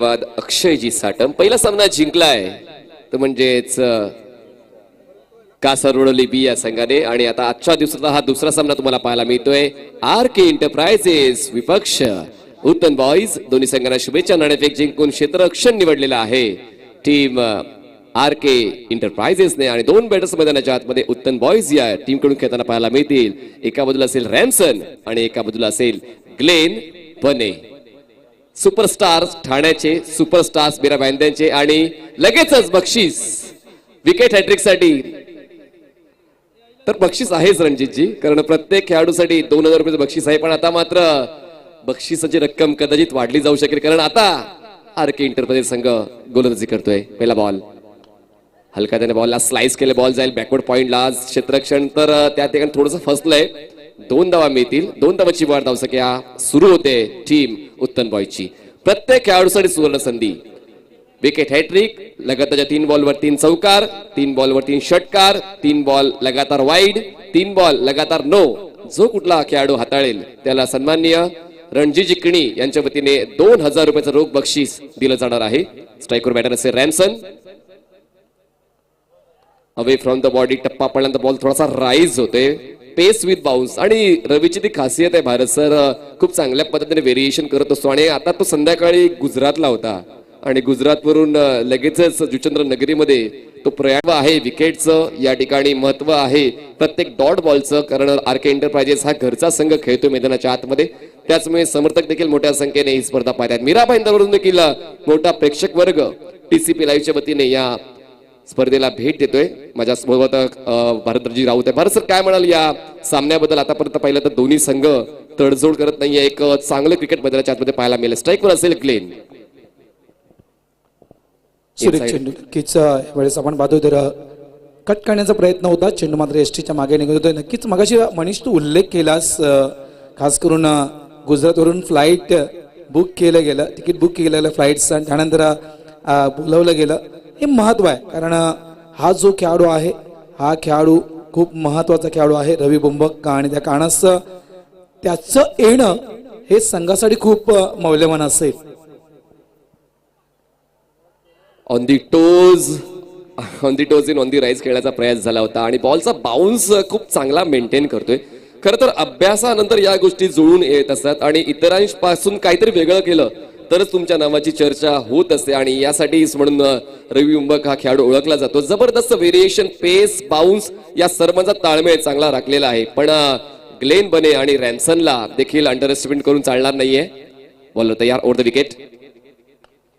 बाद अक्षयजी साटम पहिला सामना जिंकलाय तो म्हणजेच कासारवडली बी या संघाने आणि आता आजच्या दिवसातला हा दुसरा सामना तुम्हाला पाहायला मिळतोय आर.के. एंटरप्राइजेस विपक्ष उत्तन बॉईज दोन्ही संघांना शुभेच्छा. नाणेफेक जिंकून क्षेत्ररक्षण निवडलेला आहे टीम आर.के. एंटरप्राइजेसने आणि दोन बॅटर्स मैदानाच्या आतमध्ये उत्तन बॉईज या टीम कडून खेळताना पाहायला मिळतील. एका बाजूला असेल रॅमसन आणि एका बाजूला असेल ग्लेन बने. सुपरस्टार्स ठाण्याचे सुपरस्टार्स बिरा बांद्यांचे आणि लगेचच बक्षीस विकेट हॅट्रिक साठी. तर बक्षीस आहेच रणजितजी, कारण प्रत्येक खेळाडूसाठी 2000 रुपयाचं बक्षीस आहे. पण आता मात्र बक्षिसाची रक्कम कदाचित वाढली जाऊ शकेल, कारण आता आर.के. एंटरप्राइजेस संघ गोलंदाजी करतोय. पहिला बॉल हलका त्याने बॉलला स्लाइस केले, बॉल जाईल बॅकवर्ड पॉइंटला. क्षेत्ररक्षण तर त्या ठिकाणी थोडंसं फसलंय. 2 धावा मिळतील. 2 धावाची वाढ धावसंख्या सुरू होते टीम उत्तन बॉयची. प्रत्येक खेळाडूसाठी सुवर्ण संधी. विकेट हॅट्रिक लगातारच्या 3 बॉलवर 3 चौकार, 3 बॉलवर 3 षटकार, 3 बॉल लगातार वाईड, 3 बॉल लगातार नो. जो कुठला खेळाडू हाताळेल त्याला सन्माननीय रणजी जिकणी यांच्या वतीने 2000 रुपयाचं रोख बक्षीस दिलं जाणार आहे. स्ट्रायकर बॅटर असेल रॅमसन. अवे फ्रॉम द बॉडी टप्पा पडल्यानंतर बॉल थोडासा राईज होते. पेस विथ बाउन्स आणि रवीची ती खासियत आहे. भारत सर खूप चांगल्या पद्धतीने व्हेरिएशन करत असतो आणि आता तो संध्याकाळी गुजरातला होता आणि गुजरातवरून लगेचच जुचंद्र नगरीमध्ये तो प्रयाण आहे. विकेटचं या ठिकाणी महत्व आहे प्रत्येक डॉट बॉलचं, कारण आर.के. एंटरप्राइजेस हा घरचा संघ खेळतो मैदानाच्या आतमध्ये. त्याचमुळे समर्थक देखील मोठ्या संख्येने ही स्पर्धा पाहतात. मीरा भाईंदरवरून देखील मोठा प्रेक्षक वर्ग टीसीपी लाईव्हच्या वतीने या स्पर्धेला भेट देतोय. माझ्या सोबत भारतजी राऊत आहे. भारत सर काय म्हणाल या सामन्याबद्दल? आतापर्यंत पाहिलं तर दोन्ही संघ तडजोड करत नाहीये. एक चांगलं क्रिकेट मैदानाच्या आतमध्ये पाहायला मिळेल. स्ट्राईकवर असेल ग्लेन. वेळेस आपण पाहतोय तर कट करण्याचा प्रयत्न होता. चेंडू मात्र एसटीच्या मागे निघत होतोय. नक्कीच मगाशी मनीष तू उल्लेख केलास, खास करून गुजरातवरून फ्लाईट बुक केलं गेलं, तिकीट बुक केलं गेलं फ्लाईटचं आणि त्यानंतर बोलवलं गेलं. हे महत्व आहे, कारण हा जो खेळाडू आहे हा खेळाडू खूप महत्वाचा खेळाडू आहे रवी बुंबक्का, आणि त्या कारणास्तव त्याचं येणं हे संघासाठी खूप मौल्यवान असेल. On the toes in on the rise खेळण्याचा प्रयास झाला होता आणि बॉलचा बाउन्स खूप चांगला मेंटेन करतोय. खरं तर अभ्यासानंतर या गोष्टी जुळून येत असतात आणि इतरांपासून काहीतरी वेगळं केलं तरच तुमच्या नावाची चर्चा होत असते आणि यासाठीच म्हणून रवी बुंबक हा खेळाडू ओळखला जातो. जबरदस्त व्हेरिएशन, पेस, बाउन्स या सर्वांचा ताळमेळ चांगला राखलेला आहे. पण ग्लेन बने आणि रॅमसनला देखील अंडर एस्टिमेट करून चालणार नाहीये. बॉलर तयार, ओव्हर द विकेट.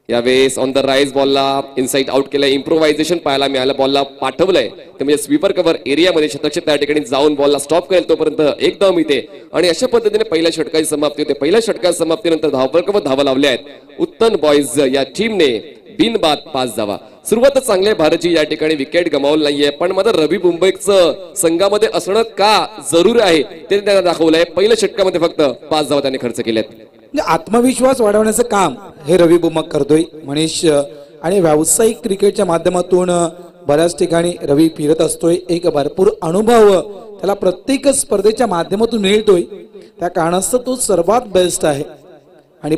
यावेळेस ऑन द राईज बॉलला इनसाइड आउट केलंय. इम्प्रोव्हायझेशन पाहायला मिळालं. बॉलला पाठवलंय ते म्हणजे स्वीपर कव्हर एरियामध्ये शतकशे त्या ठिकाणी जाऊन बॉलला स्टॉप करेल तोपर्यंत एक धाव मिळते आणि अशा पद्धतीने पहिल्या षटकाची समाप्ती होते. पहिल्या षटकाच्या समाप्तीनंतर धावफलकावर धावा लावल्या आहेत उत्तन बॉईज या टीमने. बिनबाद 5 धावा. सुरुवातच चांगली आहे भारतची, या ठिकाणी विकेट गमावलं नाहीये. पण मात्र रवी मुंबईचं संघामध्ये असणं का जरूर आहे ते त्यांना दाखवलंय. पहिल्या षटकामध्ये फक्त 5 धावा त्यांनी खर्च केल्यात. आत्मविश्वास वाढवण्याचं काम हे रवी बुंबक करतोय मनीष, आणि व्यावसायिक क्रिकेटच्या माध्यमातून बऱ्याच ठिकाणी रवी फिरत असतोय. एक भरपूर अनुभव त्याला प्रत्येक स्पर्धेच्या माध्यमातून मिळतोय. त्या कारणास्तव तो सर्वात बेस्ट आहे. आणि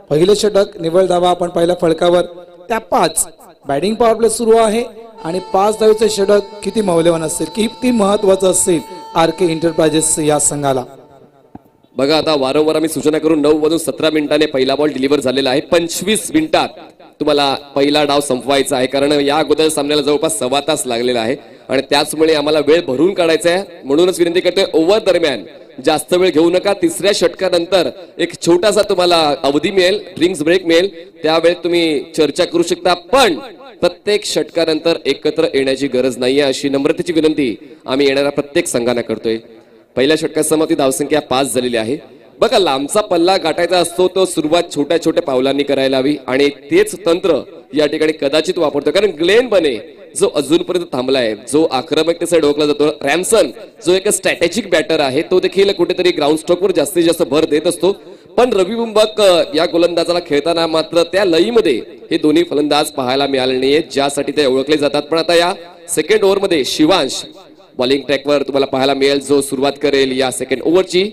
पहिलं षटक निव्वळ धावा आपण पहिल्या फळकावर, त्या 5 बॅटिंग पॉवर प्ले सुरू आहे आणि 5 धावेचे षटक किती मौल्यवान असेल, किती महत्वाचं असेल आर.के. एंटरप्राइजेस या संघाला. बघा आता वारंवार आम्ही सूचना करून 9:17 पहिला बॉल डिलिव्हर झालेला आहे. 25 मिनिटात तुम्हाला पहिला डाव संपवायचा आहे, कारण या अगोदर सामन्याला जवळपास 1.25 तास लागलेला आहे आणि त्याचमुळे आम्हाला वेळ भरून काढायचा आहे. म्हणूनच विनंती करतोय ओव्हर दरम्यान जास्त वेळ घेऊ नका. तिसऱ्या षटकानंतर एक छोटासा तुम्हाला अवधी मिळेल, ड्रिंक्स ब्रेक मिळेल, त्यावेळेस तुम्ही चर्चा करू शकता. पण प्रत्येक षटकानंतर एकत्र येण्याची गरज नाहीये अशी नम्रतेची विनंती आम्ही येणाऱ्या प्रत्येक संघांना करतोय. पहिल्या षटकात समाप्ती धावसंख्या 5 झालेली आहे. बघा लांबचा पल्ला गाठायचा असतो तो सुरुवात छोट्या छोट्या पावलांनी करायला हवी आणि तेच तंत्र या ठिकाणी कदाचित वापरतो. कारण ग्लेन बने जो अजूनपर्यंत थांबलाय, जो आक्रमकतेसाठी ओळखला जातो, रॅमसन जो एक स्ट्रॅटेजिक बॅटर आहे, तो देखील कुठेतरी ग्राउंड स्ट्रोकवर जास्तीत जास्त भर देत असतो. पण रवी बुंबक या गोलंदाजाला खेळताना मात्र त्या लईमध्ये हे दोन्ही फलंदाज पाहायला मिळाले नाहीये ज्यासाठी ते ओळखले जातात. पण आता या सेकंड ओव्हरमध्ये शिवांश बॉलिंग ट्रॅकवर तुम्हाला पाहायला मिळेल जो सुरुवात करेल या सेकंड ओव्हरची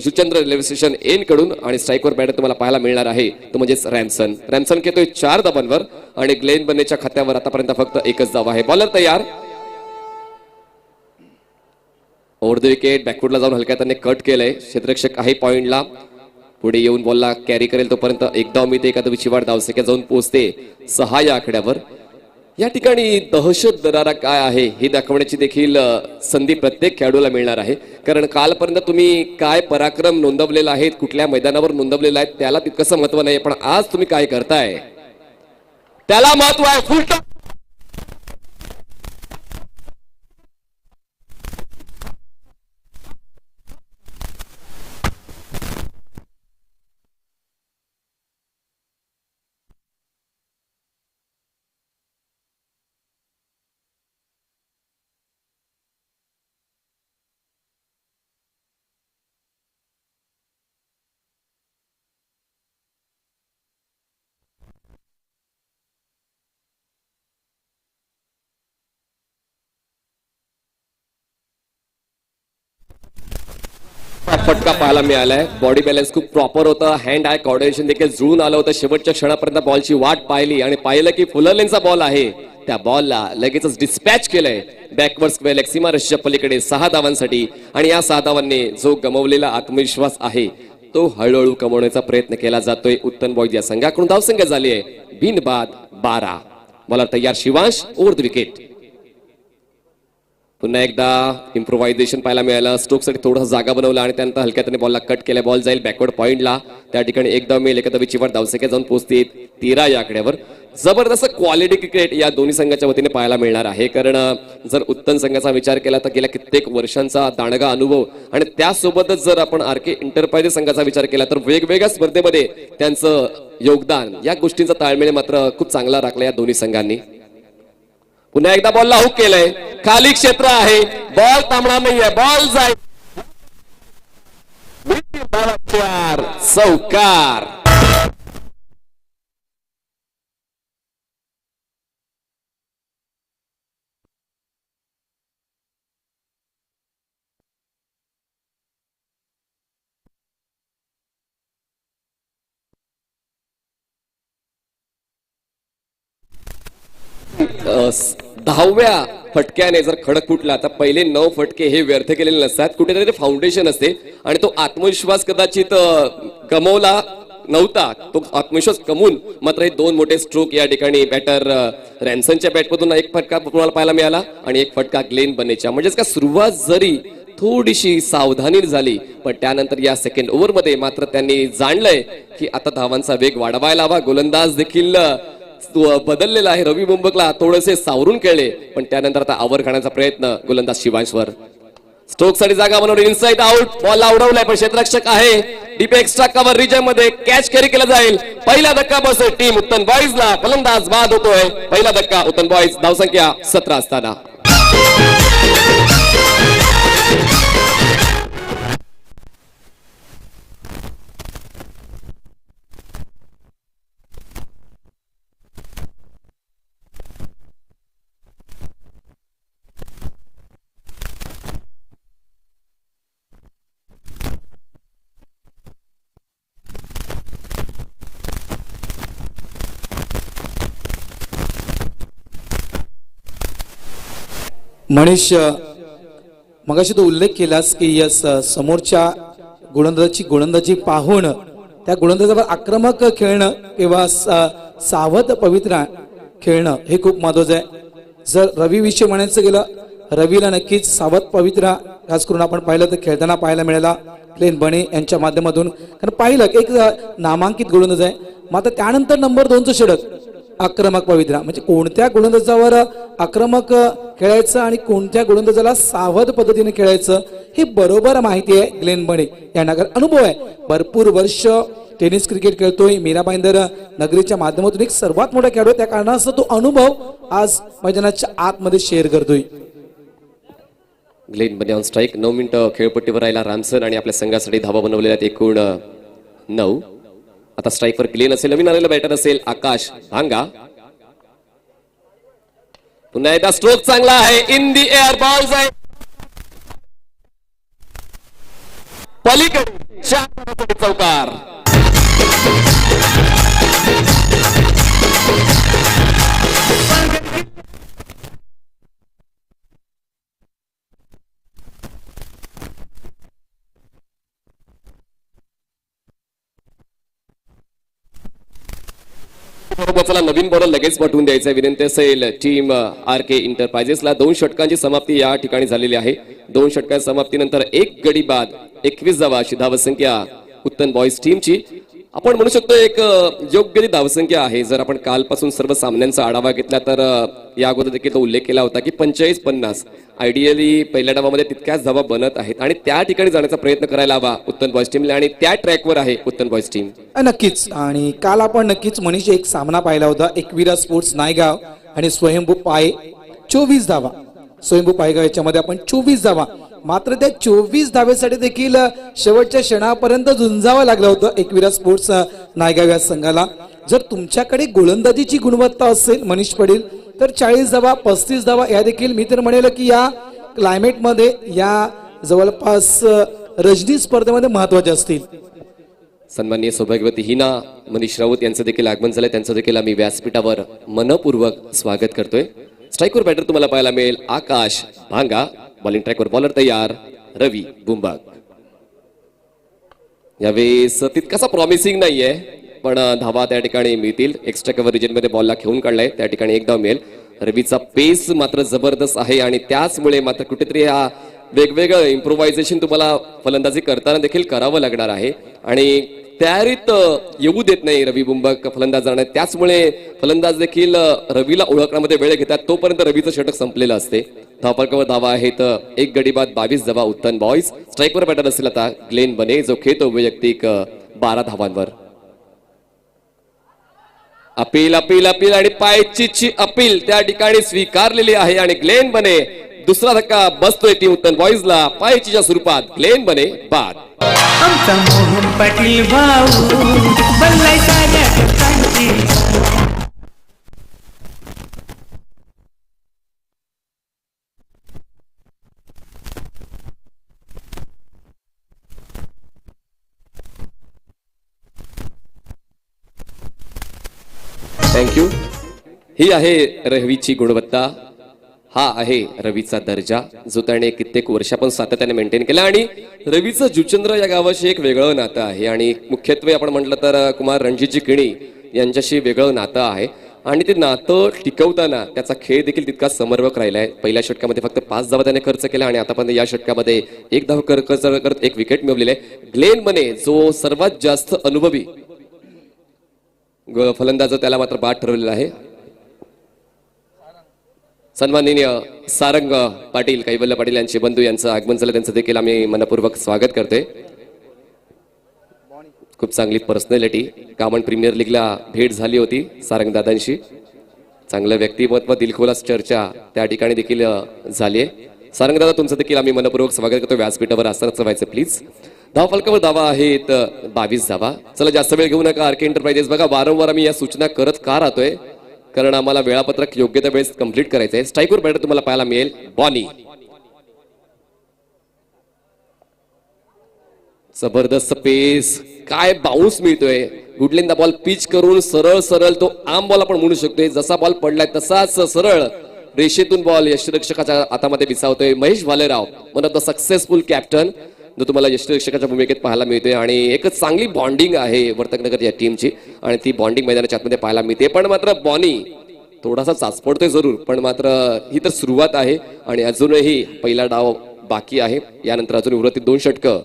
जुचंद्र रेल्वे स्टेशन एन कडून आणि स्ट्राईकवर बॅटर तुम्हाला पाहायला मिळणार आहे तो म्हणजेच रॅमसन खेळतोय 4 धावांवर आणि ग्लेन बन्नेच्या खात्यावर आतापर्यंत फक्त एकच धाव आहे. बॉलर तयार. ओव्हर द विकेट बॅकफुटला जाऊन हलक्या त्याने कट केलंय. क्षेत्ररक्षक आहे पॉइंटला. पुढे येऊन बॉलला कॅरी करेल तोपर्यंत एक धाव मिळते. एखादा विचिवाड धावसंख्या जाऊन पोहोचते 6 या आकड्यावर. या ठिकाणी दहशत दरारा काय आहे हे दाखवण्याची देखील संधी प्रत्येक खेळाडूला मिळणार आहे. कारण कालपर्यंत तुम्ही काय पराक्रम नोंदवलेला आहे, कुठल्या मैदानावर नोंदवलेला आहे त्याला तितकंसं महत्व नाही, पण आज तुम्ही काय करताय त्याला महत्व आहे. फुल फटका पाहायला मिळालाय. बॉडी बॅलन्स खूप प्रॉपर होतं. हँड आय कोऑर्डिनेशन देखील जुळून आलं होतं. शेवटच्या क्षणापर्यंत बॉलची वाट पाहिली आणि पाहिलं की फुलरलेनचा बॉल आहे. त्या बॉलला लगेचच डिस्पॅच केलंय बॅकवर्ड स्क्वेअर लेग सीमा रेषेच्या पलीकडे 6 धावांसाठी. आणि या 6 धावांनी जो गमावलेला आत्मविश्वास आहे तो हळूहळू कमवण्याचा प्रयत्न केला जातोय उत्तन बॉईज या संघाकडून. धावसंख्या झाली आहे बिनबाद 12. बॉलर तयार शिवांश. Over the wicket. पुन्हा एकदा इम्प्रोव्हायझेशन पाहायला मिळालं. स्ट्रोकसाठी थोडं जागा बनवला आणि त्यानंतर हलक्याने बॉलला कट केला. बॉल जाईल बॅकवर्ड पॉइंटला. त्या ठिकाणी एक धाव मिळेल. एखादा विचिवाड धावसंख्या जाऊन पोहोचते 13 या आकड्यावर. जबरदस्त क्वालिटी क्रिकेट या दोन्ही संघाच्या वतीने पाहायला मिळणार आहे. कारण जर उत्तम संघाचा विचार केला तर गेल्या कित्येक वर्षांचा दांडगा अनुभव आणि त्यासोबतच जर आपण आरके एंटरप्राइजेस संघाचा विचार केला तर वेगवेगळ्या स्पर्धेमध्ये त्यांचं योगदान या गोष्टींचा ताळमेळ मात्र खूप चांगला राखला या दोन्ही संघांनी. पुन्हा एकदा बॉलला हुक केलंय. खाली क्षेत्र आहे. बॉल थांबणार नाहीये. बॉल जाईल चौकार. दहाव्या फटक्याने जर खडक फुटला तर पहिले 9 फटके हे व्यर्थ केलेले नसतात. कुठेतरी फाउंडेशन असते आणि तो आत्मविश्वास कदाचित गमवला नव्हता. तो आत्मविश्वास कमवून मात्र हे 2 मोठे स्ट्रोक या ठिकाणी बॅटर रॅन्सनच्या बॅटमधून एक फटका तुम्हाला पाहायला मिळाला आणि एक फटका ग्लेन बन्नेच्या. म्हणजेच का सुरुवात जरी थोडीशी सावधानी झाली पण त्यानंतर या सेकंड ओव्हरमध्ये मात्र त्यांनी जाणलंय की आता धावांचा वेग वाढवायला हवा. गोलंदाज देखील बदललेला आहे. रवी मुंबकला थोडेसे सावरून खेळले पण त्यानंतर आता आवर खाण्याचा प्रयत्न गोलंदाज शिवांशवर. स्ट्रोक साठी जागा बनवली. Inside out. बॉल उडवलाय पण क्षेत्ररक्षक आहे. डीप एक्स्ट्रा कव्हर रिजन मध्ये कॅच कॅरी केला जाईल. पहिला धक्का बसतोय टीम उत्तन बॉईजला. फलंदाज बाद होतोय. पहिला धक्का उत्तन बॉईज. धावसंख्या 17 असताना मनीष मगाशी तो उल्लेख केलास की यस समोरच्या गोलंदाजी पाहून त्या गोलंदाजावर आक्रमक खेळणं किंवा सावध पवित्रा खेळणं हे खूप महत्वाचं आहे. जर रवी विषयी म्हणायचं गेलं रवीला नक्कीच सावध पवित्रा खास करून आपण पाहिलं तर खेळताना पाहायला मिळाला ग्लेन बने यांच्या माध्यमातून. कारण पाहिलं एक नामांकित गोलंदाज आहे. मात्र त्यानंतर नंबर 2चं षटक आक्रमक पवित्रा. म्हणजे कोणत्या गोलंदाजावर आक्रमक खेळायचं आणि कोणत्या गोलंदाजाला सावध पद्धतीने खेळायचं हे बरोबर माहिती आहे ग्लेन बने यांना. अनुभव आहे. भरपूर वर्ष टेनिस क्रिकेट खेळतोय. मीरा भाईंदर नगरीच्या माध्यमातून एक सर्वात मोठा खेळाडू. त्या कारणास्तव तो अनुभव आज मैदानाच्या आतमध्ये शेअर करतोय. ग्लेन बने ऑन स्ट्राईक. 9 मिनिटं खेळपट्टीवर राहिला रॅमसन आणि आपल्या संघासाठी धावा बनवलेल्या एकूण 9. आता स्ट्राईकवर ग्लेन असेल. नवीन आलेला बॅटर असेल आकाश भांगा. पुन्हा एकदा स्ट्रोक चांगला आहे. इन दी एअर बॉल जाईल पलीकडे 4 धावांसाठी चौकार. चला नवीन बॉलर लगेच पाठवून द्यायचा विनंती असेल टीम RK इंटरप्राइजेसला. 2 षटकांची समाप्ती या ठिकाणी झालेली आहे. 2 षटकांच्या समाप्तीनंतर 1 गडी बाद 21 धावा अशी धावसंख्या उत्तन बॉईज टीमची. आपण म्हणू शकतो एक योग्य ती धावसंख्या आहे. जर आपण कालपासून सर्व सामन्यांचा आढावा घेतला तर या अगोदर देखील तो उल्लेख केला होता की 45-50 आयडियली पहिल्या डावामध्ये तितक्याच धावा बनत आहेत आणि त्या ठिकाणी जाण्याचा प्रयत्न करायला हवा उत्तन बॉईज टीमला आणि त्या ट्रॅकवर आहे उत्तन बॉईज टीम. नक्कीच. आणि काल आपण नक्कीच मनीष एक सामना पाहिला होता एकविरा स्पोर्ट्स नायगाव आणि स्वयंभू पाय 24 धावा. स्वयंभू पायगाव याच्यामध्ये आपण 24 धावा. मात्र त्या 24 धावेसाठी देखील शेवटच्या क्षणापर्यंत झुंजावं लागलं होतं एकविरा स्पोर्ट्स नायगाव या संघाला. जर तुमच्याकडे गोलंदाजीची गुणवत्ता असेल मनीष पडेल तर 40 धावा 35 धावा या देखील मी तर म्हणेल की या क्लायमेटमध्ये या जवळपास रजनी स्पर्धेमध्ये महत्वाचे असतील. सन्माननीय सौभाग्यवती हिना मनीष राऊत यांचं देखील आगमन झालंय. त्यांचं देखील आम्ही व्यासपीठावर मनपूर्वक स्वागत करतोय. स्ट्राईकवर बॅटर तुम्हाला पाहायला मिळेल आकाश भांगा. बॉलिंग ट्रॅकवर बॉलर तयार रवी बुंबाग. यावेळेस तितकासा प्रॉमिसिंग नाहीये पण धावा त्या ठिकाणी मिळतील. एक्स्ट्रा कव्हर रिजन मध्ये बॉलला खेळून काढलाय त्या ठिकाणी एक धाव मिळेल. रवीचा पेस मात्र जबरदस्त आहे आणि त्याचमुळे मात्र कुठेतरी हा वेगवेगळं इम्प्रोव्हायझेशन तुम्हाला फलंदाजी करताना देखील करावं लागणार आहे आणि तयारीत येऊ देत नाही रवी बुंबाग फलंदाजांना. त्याचमुळे फलंदाज देखील रवीला ओळखण्यामध्ये वेळ घेतात. तोपर्यंत रवीचं षटक संपलेलं असते. धावफलकावर धावा आहेत 1 गडी बाद 22 धावा उत्तन बॉईज. स्ट्राईकवर बॅटर असेल आता ग्लेन बने जो खेळतो वैयक्तिक 12 धावांवर. अपील अपील अपील आणि पायचीची अपील त्या ठिकाणी स्वीकारलेली आहे आणि ग्लेन बने दुसरा धक्का बसतोय टीम उत्तन बॉईजला पायचीच्या स्वरूपात. ग्लेन बने बाद. आमचा मोहन पाटील भाऊ बल्लाई साऱ्या ठिकाणची. थँक्यू. ही आहे रवीची गुणवत्ता. हा आहे रवीचा दर्जा जो त्याने कित्येक वर्षापासून सातत्याने मेंटेन केला आणि रवीचं जुचंद्र या गावाशी एक वेगळं नातं आहे आणि मुख्यत्वे आपण म्हटलं तर कुमार रणजितजी किणी यांच्याशी वेगळं नातं आहे आणि ते नातं टिकवताना त्याचा खेळ देखील तितका समर्पक राहिला आहे. पहिल्या षटकामध्ये फक्त 5 धावा त्याने खर्च केला आणि आतापर्यंत या षटकामध्ये 1 धाव खर्च करत 1 विकेट मिळवलेले आहे. ग्लेन बने जो सर्वात जास्त अनुभवी फलंदाज त्याला मात्र बाद ठरवलेला आहे. सन्माननीय सारंग पाटील कैवल्य पाटील यांचे बंधू यांचं आगमन झालं. त्यांचं देखील आम्ही मनपूर्वक स्वागत करतोय. खूप चांगली पर्सनॅलिटी. कामन प्रीमियर लीगला भेट झाली होती सारंग दादांशी. चांगलं व्यक्तिमत्व दिलखोलास चर्चा त्या ठिकाणी देखील झाली आहे. सारंग दादा तुमचं देखील आम्ही मनपूर्वक स्वागत करतो. व्यासपीठावर असतानाच व्हायचं प्लीज. धाव फलकावर धावा आहेत 22 धावा. चला जास्त वेळ घेऊ नका. RK एंटरप्राइजेस बघा वारंवार आम्ही या सूचना करत का राहतोय कारण आम्हाला वेळापत्रक योग्य त्या वेळेस कंप्लीट करायचंय. स्ट्राईकवर बॅटर तुम्हाला पाहायला मिळेल बॉनी. जबरदस्त पेस. काय बाउन्स मिळतोय. गुडलेंदा बॉल पिच करून सरळ सरळ तो आम बॉल आपण म्हणू शकतोय. जसा बॉल पडलाय तसाच सरळ रेषेतून बॉल यष्टिरक्षकाच्या हातामध्ये विसावतोय. Mahesh Bhalerao one of the successful captain जो तुम्हाला यष्टिरक्षकाच्या भूमिकेत पाहायला मिळतोय आणि एक चांगली बॉन्डिंग आहे वर्तकनगर या टीमची आणि ती बॉन्डिंग मैदानाच्या आतमध्ये पाहायला मिळते. पण मात्र बॉनी थोडासा चाचपडतोय जरूर पण मात्र ही तर सुरुवात आहे आणि अजूनही पहिला डाव बाकी आहे. यानंतर अजून उर्वरित 2 षटकं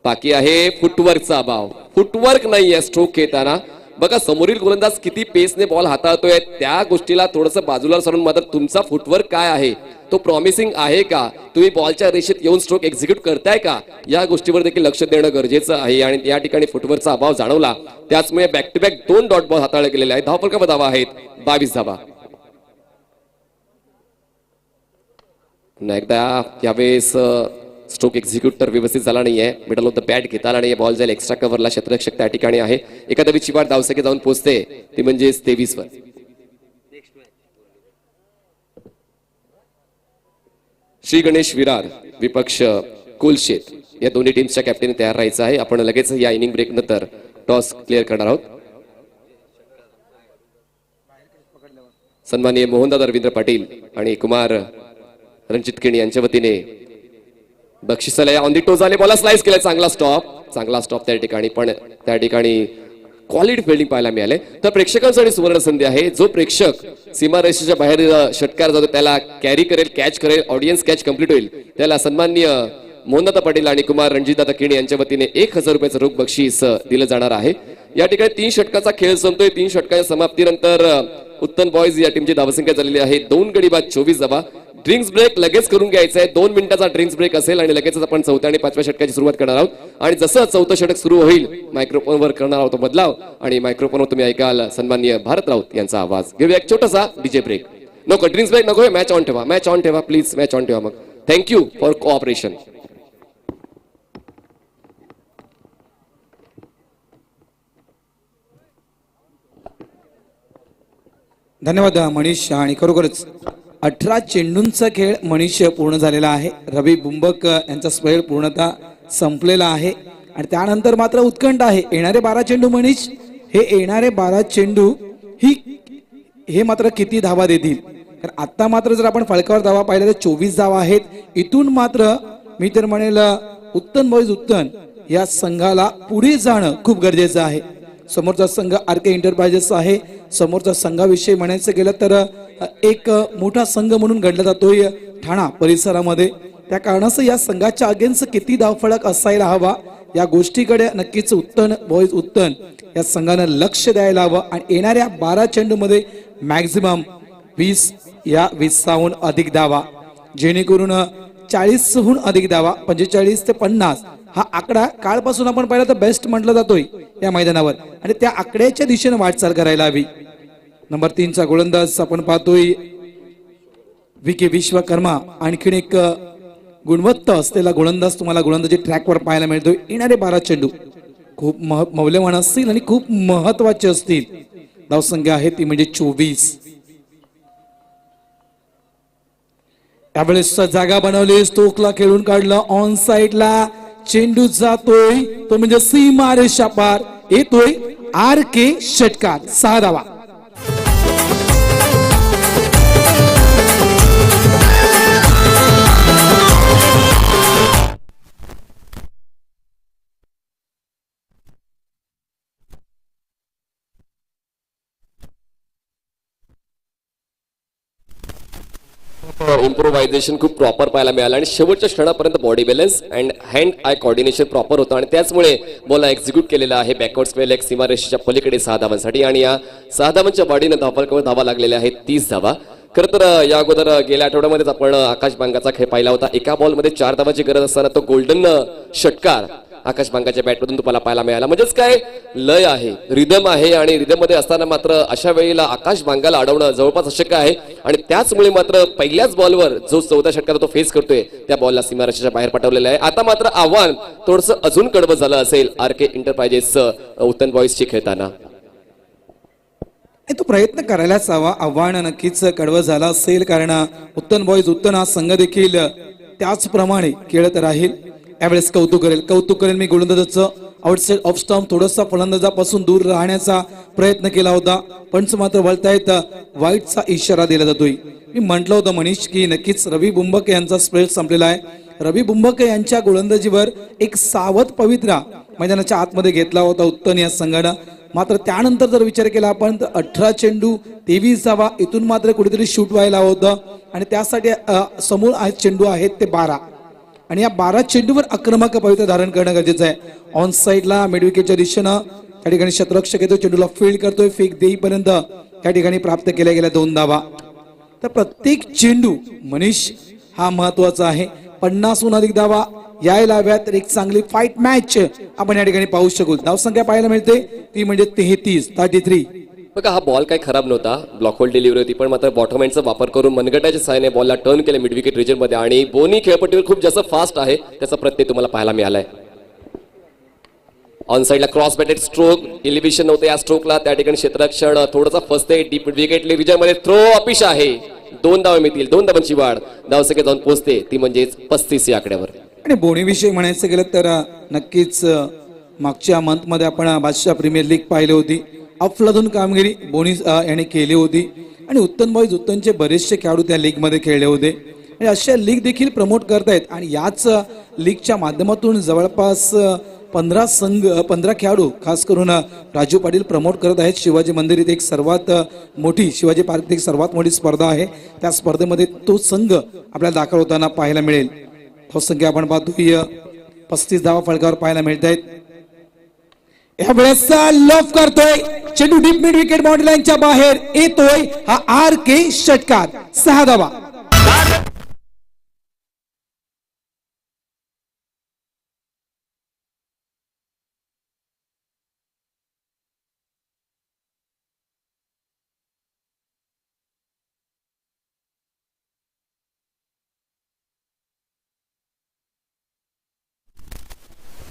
बाकी आहे. फुटवर्कचा अभाव. फुटवर्क नाहीये स्ट्रोक खेळताना. बघा समोरील गोलंदाज किती पेसने बॉल हाताळतोय त्या गोष्टीला थोडंसं बाजूला सरून मात्र तुमचा फुटवर्क काय आहे तो प्रॉमिसिंग आहे का. तुम्ही बॉलच्या रेषेत येऊन स्ट्रोक एक्झिक्यूट करताय का या गोष्टीवर देखील लक्ष देणं गरजेचं आहे आणि या ठिकाणी फुटवर्कचा अभाव जाणवला. त्याचमुळे back to back 2 dot ball हाताळले गेलेले आहेत. धावफलकावर धावा आहेत 22 धावा. पुन्हा एकदा यावेळेस स्ट्रोक एक्झिक्यूट तर व्यवस्थित झाला नाहीये. मिडल ऑफ द बॅट घेता आला नाहीये. बॉल जाईल एक्स्ट्रा कव्हरला. क्षेत्ररक्षक त्या ठिकाणी आहे. एखाद्या विची वाट धावसंख्या जाऊन पोहोचते ती म्हणजे 23 वर. श्री गणेश विरार विपक्ष कुलशेत या दोन्ही टीम्सच्या कॅप्टन तयार राहायचं आहे. आपण लगेच या इनिंग ब्रेक नंतर टॉस क्लिअर करणार आहोत. सन्माननीय मोहनदादा रवींद्र पाटील आणि कुमार रणजित केणी यांच्या वतीने बक्षिसाला ऑन दी टोज आले. बॉल स्लाइस केला. चांगला स्टॉप त्या ठिकाणी. पण त्या ठिकाणी क्वालिटी फिल्डिंग पाहायला मिळाले. तर प्रेक्षकांसाठी सुवर्ण संधी आहे. जो प्रेक्षक सीमारेषेच्या बाहेर षटकार जातो त्याला कॅरी करेल, कॅच करेल, ऑडियन्स कॅच कंप्लीट होईल त्याला सन्माननीय मोहनदादा पाटील आणि कुमार रणजितदादा केणी यांच्या वतीने 1000 रुपयाचं रोख बक्षीस दिलं जाणार आहे. या ठिकाणी 3 षटकाचा खेळ संपतोय. 3 षटकाच्या समाप्तीनंतर उत्तम बॉयज या टीमची धावसंख्या झालेली आहे 2 गडी बाद 24 धावा. ड्रिंक्स ब्रेक लगेच करून घ्यायचा आहे. 2 मिनिटाचा ड्रिंक्स ब्रेक असेल आणि लगेचच आपण 4थ्या आणि 5व्या षटकाची सुरुवात करणार आहोत. आणि जसं 4थं षटक सुरू होईल मायक्रोफोनवर करणार आहोत बदलाव आणि मायक्रोफोनवर तुम्ही ऐकाल सन्माननीय भारत राऊत यांचा आवाज. घेऊया एक छोटासा डीजे ब्रेक. नको ड्रिंक्स ब्रेक नको. मॅच ऑन ठेवा प्लीज. मॅच ऑन ठेवा. मग थँक्यू फॉर कोऑपरेशन. धन्यवाद मनीष. आणि खरोखरच 18 चेंडूंचा खेळ मनीष पूर्ण झालेला आहे. रवी बुंबक यांचा स्पेल पूर्णतः संपलेला आहे आणि त्यानंतर मात्र उत्कंठ आहे. येणारे 12 चेंडू मनीष, हे येणारे 12 चेंडू हे मात्र किती धावा देतील. कारण आता मात्र जर आपण फलकावर धावा पाहिल्या तर 24 धावा आहेत. इथून मात्र मी तर म्हणेल उत्तन बॉईज उत्तन या संघाला पुढे जाणं खूप गरजेचं आहे. समोरचा संघ आरके एंटरप्राइजेस आहे. समोरचा संघाविषयी म्हणायचं गेलं तर एक मोठा संघ म्हणून गणला जातोय ठाणा परिसरामध्ये. त्या कारणाचं या संघाच्या अगेन्स्ट किती धावफलक असायला हवा या गोष्टीकडे नक्कीच उत्तन बॉईज उत्तन या संघानं लक्ष द्यायला हवं. आणि येणाऱ्या 12 चेंडूमध्ये मॅक्झिमम 20हून अधिक धावा, जेणेकरून 40हून अधिक धावा, 45 ते 50 हा आकडा काळपासून आपण पाहिला तर बेस्ट म्हटलं जातोय या मैदानावर आणि त्या आकड्याच्या दिशेने वाटचाल करायला हवी. नंबर 3चा गोलंदाज आपण पाहतोय विके विश्वकर्मा. आणखीन एक गुणवत्ता असलेला गोलंदाज तुम्हाला गोलंदाजी ट्रॅकवर पाहायला मिळतोय. येणारे 12 चेंडू खूप मौल्यवान असतील आणि खूप महत्वाचे असतील. धावसंख्या आहे ती म्हणजे 24. त्यावेळेस जागा बनवली, स्टोकला खेळून काढलं, ऑन साइडला चेंडू जातोय तो म्हणजे सीमारेषा पार. येतोय आरके षटकार. 6 धावा. इम्प्रोव्हायझेशन खूप प्रॉपर पाहायला मिळालं आणि शेवटच्या क्षणापर्यंत body balance and hand I coordination proper होतं आणि त्याचमुळे बॉलला एक्झिक्यूट केलेला आहे बॅकवर्ड स्क्वेअर लेग सीमारेषेच्या पलीकडे 6 धावांसाठी. आणि या 6 धावांच्या बॉडीनं धावफलकावर धावा लागलेल्या आहेत 30 धावा. खरं तर या अगोदर गेल्या आठवड्यामध्येच आपण आकाश बांगाचा खेळ पाहिला होता. एका बॉलमध्ये 4 धावाची गरज असताना तो गोल्डन षटकार आकाश बांगाच्या बॅटमधून तुम्हाला पाहायला मिळाला. म्हणजेच काय लय आहे, रिदम आहे आणि रिदम मध्ये असताना मात्र अशा वेळेला आकाश बांगाला अडवणं जवळपास अशक्य आहे. आणि त्याचमुळे मात्र पहिल्याच बॉलवर जो 14 षटकार तो फेस करतोय त्या बॉलला सीमारेषेच्या बाहेर पटवलेलं आहे. आता मात्र आव्हान थोडंसं अजून कडवं झालं असेल आरके एंटरप्राइजेस उत्तन बॉईजची खेळताना. तो प्रयत्न करायलाच हवा. आव्हान नक्कीच कडवं झालं असेल कारण उत्तन बॉईज उत्तन हा संघ देखील त्याचप्रमाणे खेळत राहील. यावेळेस कौतुक करेल मी गोलंदाजाचं आउटसाइड ऑफ स्टंप थोडासा फलंदाजापासून दूर राहण्याचा प्रयत्न केला होता. पंच मात्र वळतायत वाईटचा इशारा दिला जातोय. मी म्हटलं होतं मनीष की नक्कीच रवी बुंबक यांचा स्पेल संपलेला आहे. रवी बुंबक यांच्या गोलंदाजीवर एक सावध पवित्रा मैदानाच्या आतमध्ये घेतला होता उत्तन या संघानं. मात्र त्यानंतर जर विचार केला आपण तर 18 चेंडू 23 धावा, इथून मात्र कुठेतरी शूट व्हायला होतं आणि त्यासाठी समोर चेंडू आहेत ते 12 आणि या 12 चेंडूवर आक्रमक पवित्र धारण करणं गरजेचं आहे. ऑन साइडला मिड विकेटच्या दिशेनं त्या ठिकाणी शतरक्षक येतो, चेंडूला फील्ड करतोय, फेक देईपर्यंत त्या ठिकाणी प्राप्त केल्या गेल्या 2 धावा. तर प्रत्येक चेंडू मनीष हा महत्वाचा आहे. 50हून अधिक धावा यायला हव्यात तर एक चांगली फाईट मॅच आपण या ठिकाणी पाहू शकू. धावसंख्या पाहायला मिळते ती म्हणजे 33. बघा हा बॉल काही खराब नव्हता, ब्लॉक होल डिलिव्हरी होती, पण मात्र बॉटम हँडचा वापर करून मनगटाच्या सहाय्याने बॉलला टर्न केले मिड विकेट रिजन मध्ये आणि बोनी खेळपट्टीवर खूप जास्त फास्ट आहे त्याचा प्रत्यय तुम्हाला पाहायला मिळालाय. ऑन साइडला क्रॉस बॅटेड स्ट्रोक, एलिव्हेशन नव्हतं या स्ट्रोकला, त्या ठिकाणी क्षेत्ररक्षण थोडासा फसते डीप विकेट रिजन मध्ये. थ्रो अपिश आहे, 2 धावा मिळतील, 2 धावांची वाढ, धावसंख्या जाऊन पोहोचते ती म्हणजेच 35 या आकड्यावर. आणि बोनीविषयी म्हणायचं गेलं तर नक्कीच मागच्या मंथमध्ये आपण बादशाह प्रीमियर लीग पाहिली होती. अफलातून कामगिरी बोनी याने केली होती आणि उत्तम बॉईज उत्तमचे बरेचसे खेळाडू त्या लीगमध्ये खेळले होते आणि अशा लीग देखील प्रमोट करतायत आणि याच लीगच्या माध्यमातून जवळपास 15 खेळाडू खास करून राजू पाटील प्रमोट करत आहेत. शिवाजी मंदिर इथे एक सर्वात मोठी शिवाजी पार्क एक सर्वात मोठी स्पर्धा आहे. त्या स्पर्धेमध्ये तो संघ आपल्याला दाखल होताना पाहायला मिळेल. धावसंख्या आपण पाहतोय 35 धावा फलकावर पाहायला मिळत आहेत. यावेळेस लॉफ करतोय चेंडू डीप मिड विकेट बाउंड्री लाईनच्या बाहेर येतोय. हा RK षटकार 6 धावा.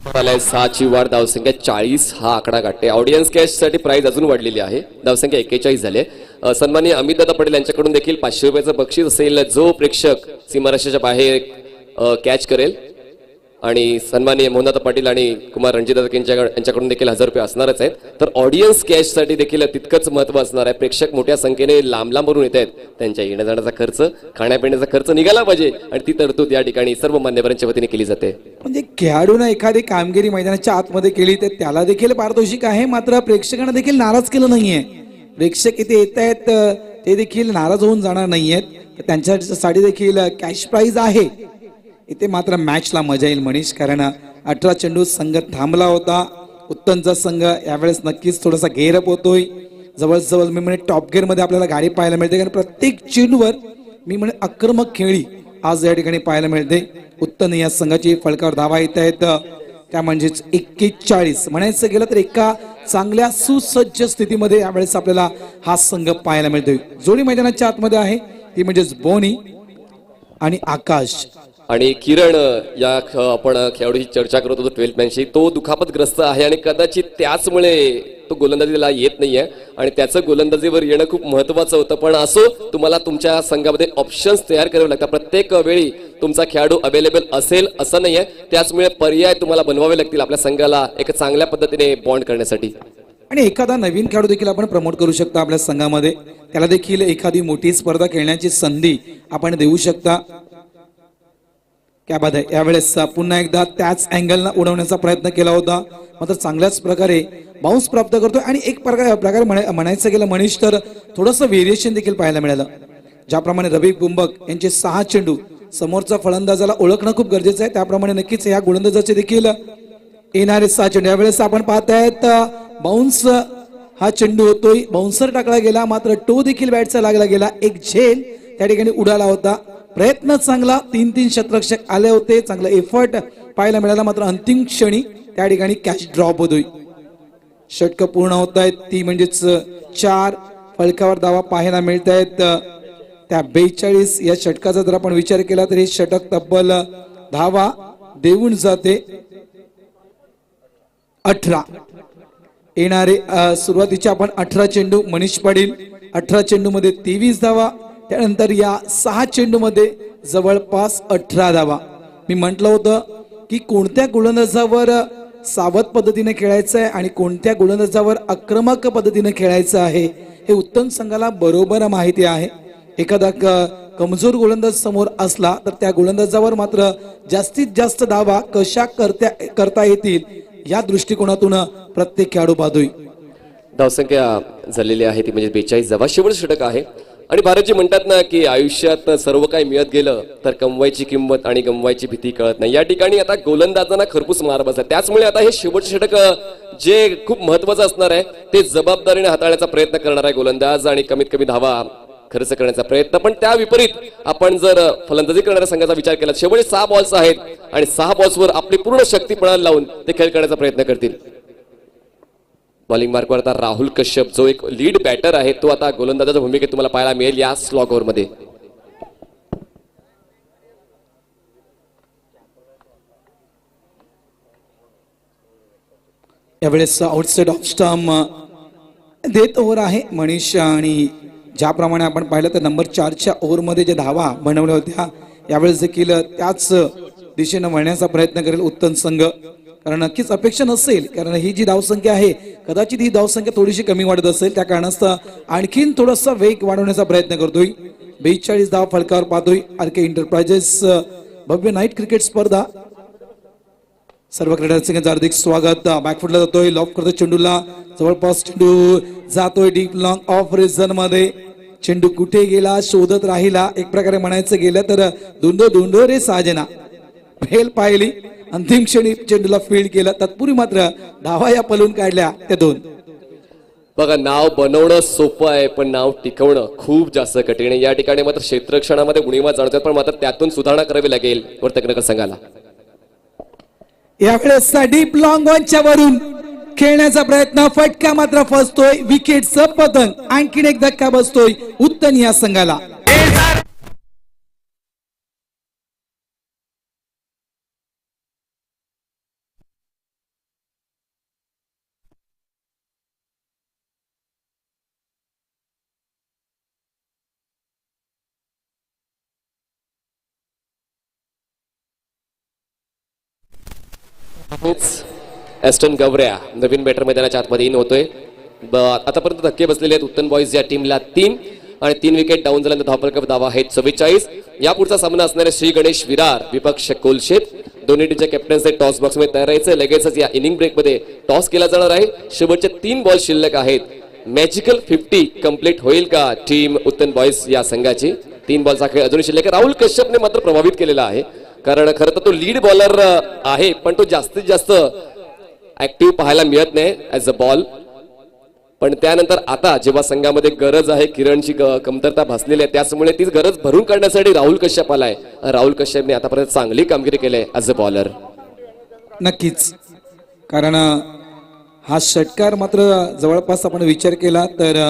मला 6ची वाढ धावसंख्या 40 हा आकडा गाठते. ऑडियन्स कॅश साठी प्राइस अजून वाढलेली आहे. धावसंख्या 41 झाले. सन्माननीय अमितदादा पटेल यांच्याकडून देखील 500 रुपयाचं बक्षीस असेल जो प्रेक्षक सीमारेषेच्या बाहेर कॅच करेल आणि सन्माननीय मोहनदादा पाटील आणि कुमार रणजितदादा यांच्याकडून देखील 1000 रुपये असणारच आहेत. तर ऑडियन्स कॅश साठी देखील तितकंच महत्व असणार आहे. प्रेक्षक मोठ्या संख्येने लांब लांबवरून येत आहेत. त्यांच्या येण्या जाण्याचा खर्च खाण्यापिण्याचा खर्च निघाला पाहिजे आणि ती तरतूद या ठिकाणी सर्व मान्यवरांच्या वतीने केली जाते. म्हणजे खेळाडूने एखादी कामगिरी मैदानाच्या आतमध्ये केली तर त्याला देखील पारितोषिक आहे. मात्र प्रेक्षकांना देखील नाराज केलं नाहीये. प्रेक्षक इथे येत आहेत ते देखील नाराज होऊन जाणार नाहीयेत. त्यांच्यासाठी देखील कॅश प्राइज आहे. इथे मात्र मॅचला मजा येईल मनीष, कारण 18 चेंडू संघ थांबला होता. उत्तमचा संघ यावेळेस नक्कीच थोडासा गेअरअप होतोय. जवळजवळ मी म्हणे टॉप गिअर मध्ये आपल्याला गाडी पाहायला मिळते, कारण प्रत्येक चेंडूवर मी म्हणे आक्रमक खेळी आज या ठिकाणी पाहायला मिळते. उत्तम या संघाची फलकावर धावा येत आहेत त्या म्हणजेच 41. म्हणायचं गेलं तर एका चांगल्या सुसज्ज स्थितीमध्ये यावेळेस आपल्याला हा संघ पाहायला मिळतोय. जोडी मैदानाच्या आतमध्ये आहे ती म्हणजेच बोनी आणि आकाश. आणि किरण या आपण खेळाडूची चर्चा करत होतो 12th मॅनशी. तो दुखापतग्रस्त आहे आणि कदाचित त्याचमुळे तो गोलंदाजीला येत नाहीये आणि त्याचं गोलंदाजीवर येणं खूप महत्वाचं होतं. पण असो, तुम्हाला तुमच्या संघामध्ये ऑप्शन्स तयार करावे लागतात. प्रत्येक वेळी तुमचा खेळाडू अवेलेबल असेल असं नाहीये. त्याचमुळे पर्याय तुम्हाला बनवावे लागतील आपल्या संघाला एक चांगल्या पद्धतीने बॉन्ड करण्यासाठी. आणि एखादा नवीन खेळाडू देखील आपण प्रमोट करू शकता आपल्या संघामध्ये. त्याला देखील एखादी मोठी स्पर्धा खेळण्याची संधी आपण देऊ शकता. क्या बात आहे. यावेळेस पुन्हा एकदा त्याच अँगलला उडवण्याचा प्रयत्न केला होता, मात्र चांगल्याच प्रकारे बाउन्स प्राप्त करतोय. आणि एक प्रकारे म्हणायचं गेलं मनीष तर थोडंसं व्हेरिएशन देखील पाहायला मिळालं. ज्याप्रमाणे रवी बुंबक यांचे 6 चेंडू समोरचा फलंदाजाला ओळखणं खूप गरजेचं आहे, त्याप्रमाणे नक्कीच या गोलंदाजाचे देखील येणारे 6 चेंडू. यावेळेस आपण पाहतायत बाउन्स हा चेंडू होतोय, बाउन्सर टाकला गेला, मात्र टो देखील बॅटचा लागला गेला. एक झेल त्या ठिकाणी उडाला होता. प्रयत्न चांगला, 3 क्षेत्ररक्षक आले होते, चांगला एफर्ट पाहायला मिळाला, मात्र अंतिम क्षणी त्या ठिकाणी कॅच ड्रॉप होतोय. षटक पूर्ण होत आहेत ती म्हणजेच 4 फलकावर धावा पाहायला मिळत आहेत. त्या 42 या षटकाचा जर आपण विचार केला तर हे षटक तब्बल धावा देऊन जाते. 18 येणारे सुरुवातीचे आपण 18 चेंडू मनीष पाटील 18 चेंडू मध्ये 23 धावा. त्यानंतर या 6 चेंडू मध्ये जवळपास 18 धावा. मी म्हटलं होतं की कोणत्या गोलंदाजावर सावध पद्धतीने खेळायचं आहे आणि कोणत्या गोलंदाजावर आक्रमक पद्धतीने खेळायचं आहे हे उत्तम संघाला बरोबर माहिती आहे. एखादा कमजोर गोलंदाज समोर असला तर त्या गोलंदाजावर मात्र जास्तीत जास्त धावा कशा करता येतील या दृष्टिकोनातून प्रत्येक खेळाडू पाहतोय. धावसंख्या झालेली आहे ती म्हणजे 42 धावा. शेवटचं षटक आहे. आणि भारतजी म्हणतात ना की आयुष्यात सर्व काही मिळत गेलं तर कमवायची किंमत आणि गमवायची भीती कळत नाही. या ठिकाणी आता गोलंदाजांना खरपूस मार बसला. त्याचमुळे आता हे शेवटचे षटक जे खूप महत्वाचं असणार आहे ते जबाबदारीने हाताळण्याचा प्रयत्न करणार आहे गोलंदाज आणि कमीत कमी धावा खर्च करण्याचा प्रयत्न. पण त्या विपरीत आपण जर फलंदाजी करणाऱ्या संघाचा विचार केला, शेवटचे 6 बॉल्स आहेत आणि 6 बॉल्सवर आपली पूर्ण शक्ती पणाला लावून ते खेळ करण्याचा प्रयत्न करतील. बॉलिंग मार्कवर आता राहुल कश्यप जो एक लीड बॅटर आहे तो आता गोलंदाजाच्या भूमिकेत तुम्हाला पाहायला मिळेल या स्लॉग ओव्हर मध्ये. यावेळेस आउटसाइड ऑफ स्टंप देत ओव्हर आहे मनीष. आणि ज्याप्रमाणे आपण पाहिलं तर नंबर 4च्या ओव्हरमध्ये जे धावा बनवल्या होत्या यावेळेस देखील त्याच दिशेनं वळण्याचा प्रयत्न करेल उत्तम संघ, कारण नक्कीच अपेक्षा नसेल, कारण ही जी धावसंख्या आहे कदाचित ही धावसंख्या थोडीशी कमी वाढत असेल, त्या कारणास्तव आणखीन थोडासा वेग वाढवण्याचा प्रयत्न करतोय. 42 धाव फलकावर पाहतोय आरके एंटरप्राइजेस. भव्य नाईट क्रिकेट स्पर्धा. सर्व क्रीडारसिकांचं हार्दिक स्वागत. बॅकफुटला जातोय, लॉफ करतोय चेंडूला, जवळपास चेंडू जातोय डीप लॉंग ऑफ रिझन मध्ये. चेंडू कुठे गेला शोधत राहिला, एक प्रकारे म्हणायचं गेलं तर धुंदो रे साजना. फेल पाहिली, अंतिम क्षणी चेंडूला फील्ड केलं, तत्पूर्वी मात्र धावा या पलून काढल्या त्या 2. बघा, नाव बनवणं सोपं आहे पण नाव टिकवणं खूप जास्त कठीण आहे. या ठिकाणी मात्र क्षेत्ररक्षणामध्ये उणीवा जाणवतात, पण मात्र त्यातून सुधारणा करावी लागेल वर्तकनगर संघाला. यावेळेस डीप लॉंग ऑनच्या वरून खेळण्याचा प्रयत्न, फटका मात्र फसतोय, विकेटचं पतंग. आणखीन एक धक्का बसतोय उत्तन या संघाला. एस्टन गवऱ्या नवीन बॅटर मैदानाच्या आतमध्ये इन होतोय. आतापर्यंत धक्के बसलेले आहेत उत्तन बॉईज या टीमला 3 आणि 3 विकेट डाऊन झाल्यानंतर धावफलक धावा आहेत 44. या पुढचा सामना असणारे श्री गणेश विरार विपक्ष कोलशेत. दोन्ही टीमच्या कॅप्टन्स टॉस बॉक्स मध्ये तयार राहायचं. लगेचच या इनिंग ब्रेक मध्ये टॉस केला जाणार आहे. शेवटचे 3 बॉल शिल्लक आहेत. मॅजिकल 50 कंप्लीट होईल का टीम उत्तन बॉईज या संघाची? 3 बॉलचा खेळ अजूनही शिल्लक आहे. राहुल कश्यपने मात्र प्रभावित केलेला आहे, कारण खरं तर तो लीड बॉलर आहे, पण तो जास्तीत जास्त ऍक्टिव्ह पाहायला मिळत नाही ऍज अ बॉल. पण त्यानंतर आता जेव्हा संघामध्ये गरज आहे, किरणची कमतरता भासलेली आहे, त्यामुळे तीच गरज भरून काढण्यासाठी राहुल कश्यप आलाय. राहुल कश्यपने आतापर्यंत चांगली कामगिरी केली आहे ऍज अ बॉलर. नक्कीच, कारण हा षटकार मात्र जवळपास आपण विचार केला तर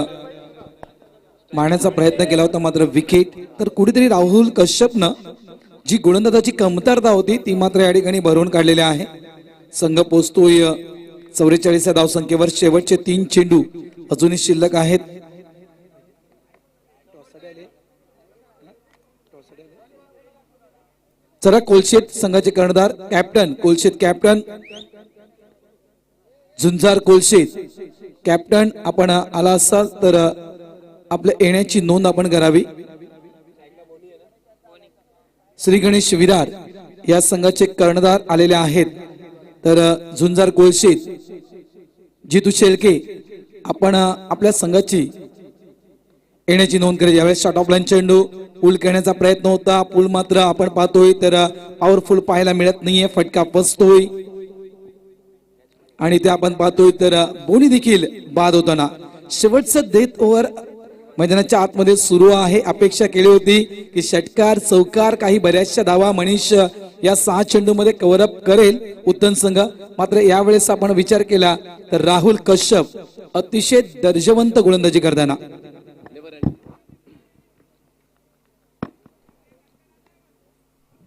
मारण्याचा प्रयत्न केला होता, मात्र विकेट. तर कुठेतरी राहुल कश्यपनं जी गोलंदाजाची कमतरता होती ती मात्र या ठिकाणी भरून काढलेली आहे. संघ पोहोचतोय 44 या धावसंख्येवर. शेवटचे 3 चेंडू अजूनही शिल्लक आहेत. चला, कोलशेत संघाचे कर्णधार captain, Kolshet captain Zunjar Kolshet captain आपण आला असाल तर आपल्या येण्याची नोंद आपण करावी. श्री गणेश विरार या संघाचे कर्णधार आलेले आहेत. तर झुंजार कोलशेत जितू शेलके आपण आपल्या संघाची येण्याची नोंद करायची. यावेळेस शॉर्ट ऑफ लाईन चेंडू पूल करण्याचा प्रयत्न होता, पूल मात्र आपण पाहतोय तर पॉवरफुल पाहायला मिळत नाहीये, फटका फसतोय. आणि ते आपण पाहतोय तर बोनी देखील बाद होताना. शेवटचं डेथ ओव्हर मैदानाच्या आतमध्ये सुरू आहे. अपेक्षा केली होती की षटकार चौकार काही बऱ्याचशा धावा मनीष या 6 चेंडूमध्ये कव्हर अप करेल उत्तम संघ. मात्र यावेळेस आपण विचार केला तर राहुल कश्यप अतिशय दर्जवंत गोलंदाजी करताना.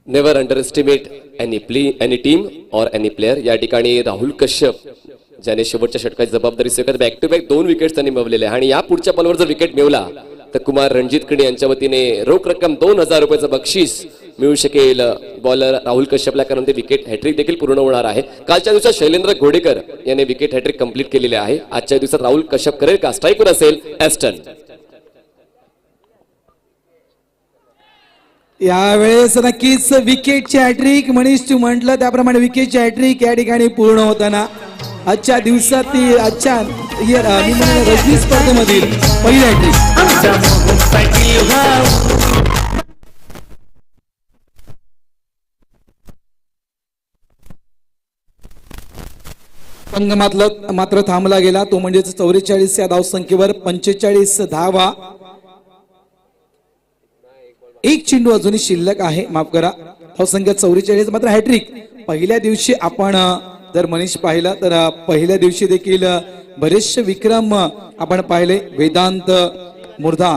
Never under estimate any team और एनी प्लेयर. या ठिकाणी राहुल कश्यप ज्याने शेवटच्या षटकाची जबाबदारी स्वीकारत बॅक टू बॅक 2 विकेट्स त्यांनी मिळवलेले आहे. आणि या पुढच्या बॉलवर जर विकेट मिळवला तर कुमार रणजित कडे यांच्या वतीने रोख रक्कम 2000 रुपयाचं बक्षीस मिळू शकेल बॉलर राहुल कश्यपला, कारण ते विकेट हॅट्रिक देखील पूर्ण होणार आहे. कालच्या दिवसात शैलेंद्र घोडेकर याने विकेट हॅट्रिक कंप्लीट केलेले आहे. आजच्या दिवसात राहुल कश्यप करेल का? स्ट्राईकवर असेल एस्टन. यावेळेस नक्कीच विकेटची हॅट्रिक, मनीष तू म्हटलं त्याप्रमाणे विकेटची हॅट्रिक या ठिकाणी पूर्ण होताना आजच्या दिवसात आजच्या रजनी स्पर्धेमधील पहिली हॅट्रिक. संघ मात्र थांबला गेला, तो म्हणजे 44 या धावसंख्येवर 45 धावा. 1 चेंडू अजूनही शिल्लक आहे, माफ करा. धावसंख्या 44, मात्र हॅट्रिक. पहिल्या दिवशी आपण जर मनीष पाहिला तर पहिल्या दिवशी देखील बरेचसे विक्रम आपण पाहिले. वेदांत मुर्धा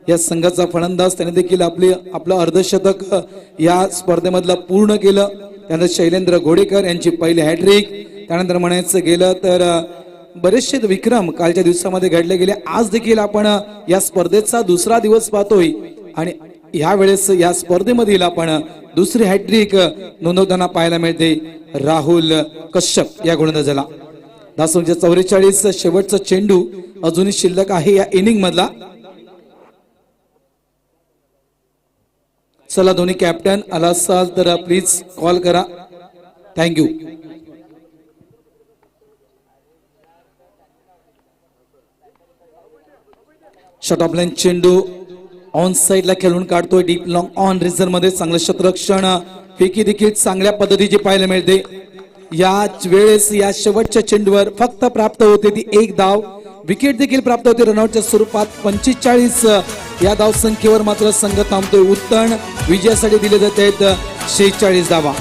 या संघाचा फलंदाज, त्याने देखील आपलं अर्धशतक या स्पर्धेमधलं पूर्ण केलं. त्यानंतर शैलेंद्र घोडेकर यांची पहिली हॅट्रिक. त्यानंतर म्हणायचं गेलं तर बरेचसे विक्रम कालच्या दिवसामध्ये घडले गेले. आज देखील आपण या स्पर्धेचा दुसरा दिवस पाहतोय आणि यावेळेस या स्पर्धेमधील आपण दुसरी हॅट्रिक नोंदवताना पाहायला मिळते राहुल कश्यप या गोलंदाजाला. धावसंख्या 44. शेवटचा चेंडू अजूनही शिल्लक आहे या इनिंग मधला. चला दोन्ही कॅप्टन आला असाल तर प्लीज कॉल करा. थँक्यू. शॉट ऑफ लाईन चेंडू ऑन साइडला खेळून काढतोय डीप लॉंग ऑन रिझन मध्ये. चांगलं क्षेत्ररक्षण, फेकी देखील चांगल्या पद्धतीची पाहायला मिळते. याच वेळेस या शेवटच्या चेंडूवर फक्त प्राप्त होते ती एक धाव. विकेट देखील प्राप्त होते रनआउटच्या स्वरूपात. 45 या धाव संख्येवर मात्र संघ थांबतोय. उत्तण विजयासाठी दिले जात आहेत 46 धावा.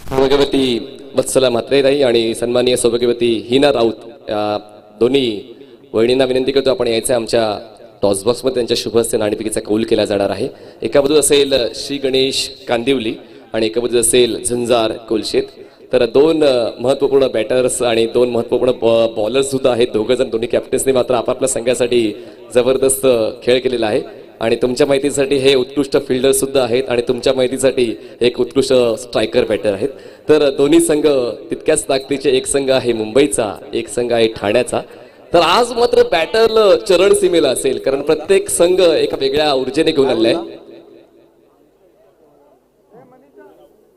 सौभाग्यवती वत्सला म्हात्रेताई आणि सन्माननीय सौभाग्यवती हिना राऊत या दोन्ही वहिनींना विनंती करतो आपण यायचं आमच्या टॉस बॉक्समध्ये त्यांच्या शुभ हस्ते नाणेफेकीचा कौल केला जाणार आहे. एका बाजूला असेल श्री गणेश कांदिवली आणि एका बाजूला असेल झंजार कोलशेत. तर दोन महत्त्वपूर्ण बॅटर्स आणि दोन महत्त्वपूर्ण बॉलर्स सुद्धा आहेत. दोघं जण दोन्ही कॅप्टन्सने मात्र आपापल्या संघासाठी जबरदस्त खेळ केलेला आहे. आणि तुमच्या माहितीसाठी हे उत्कृष्ट फिल्डर सुद्धा आहेत आणि तुमच्या माहितीसाठी एक उत्कृष्ट स्ट्रायकर बॅटर आहेत. तर दोन्ही संघ तितक्याच ताकदीचे. एक संघ आहे मुंबईचा, एक संघ आहे ठाण्याचा. तर आज मात्र बॅटर चरण सीमेला असेल कारण प्रत्येक संघ एका वेगळ्या ऊर्जेने घेऊन आलेला आहे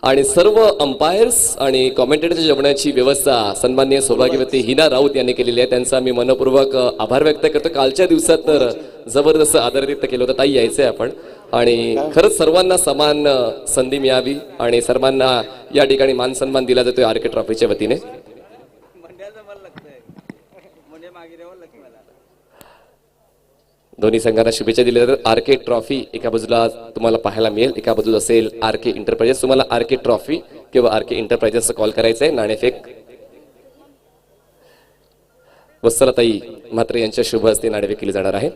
आणि सर्व अंपायर्स आणि कॉमेंटेटरच्या जेवणाची व्यवस्था सन्माननीय सौभाग्यवती हिना राऊत यांनी केलेली आहे. त्यांचा मी मनपूर्वक आभार व्यक्त करतो. कालच्या दिवसात तर जबरदस्त आदरातिथ्य केलं होतं. ताई यायचंय आपण आणि खरंच सर्वांना समान संधी मिळावी आणि सर्वांना या ठिकाणी मान सन्मान दिला जातोय आरके ट्रॉफीच्या वतीने. दोन्ही संघांना शुभेच्छा दिल्या जातात. आरके ट्रॉफी एका बाजूला तुम्हाला पाहायला मिळेल, एका बाजूला असेल आरके एंटरप्राइजेस. तुम्हाला आरके ट्रॉफी किंवा आरके एंटरप्राइजेस कॉल करायचा आहे. नाणेफेक वत्सलाताई म्हात्रे यांच्या शुभ हस्ते नाणेफेक केली जाणार आहे.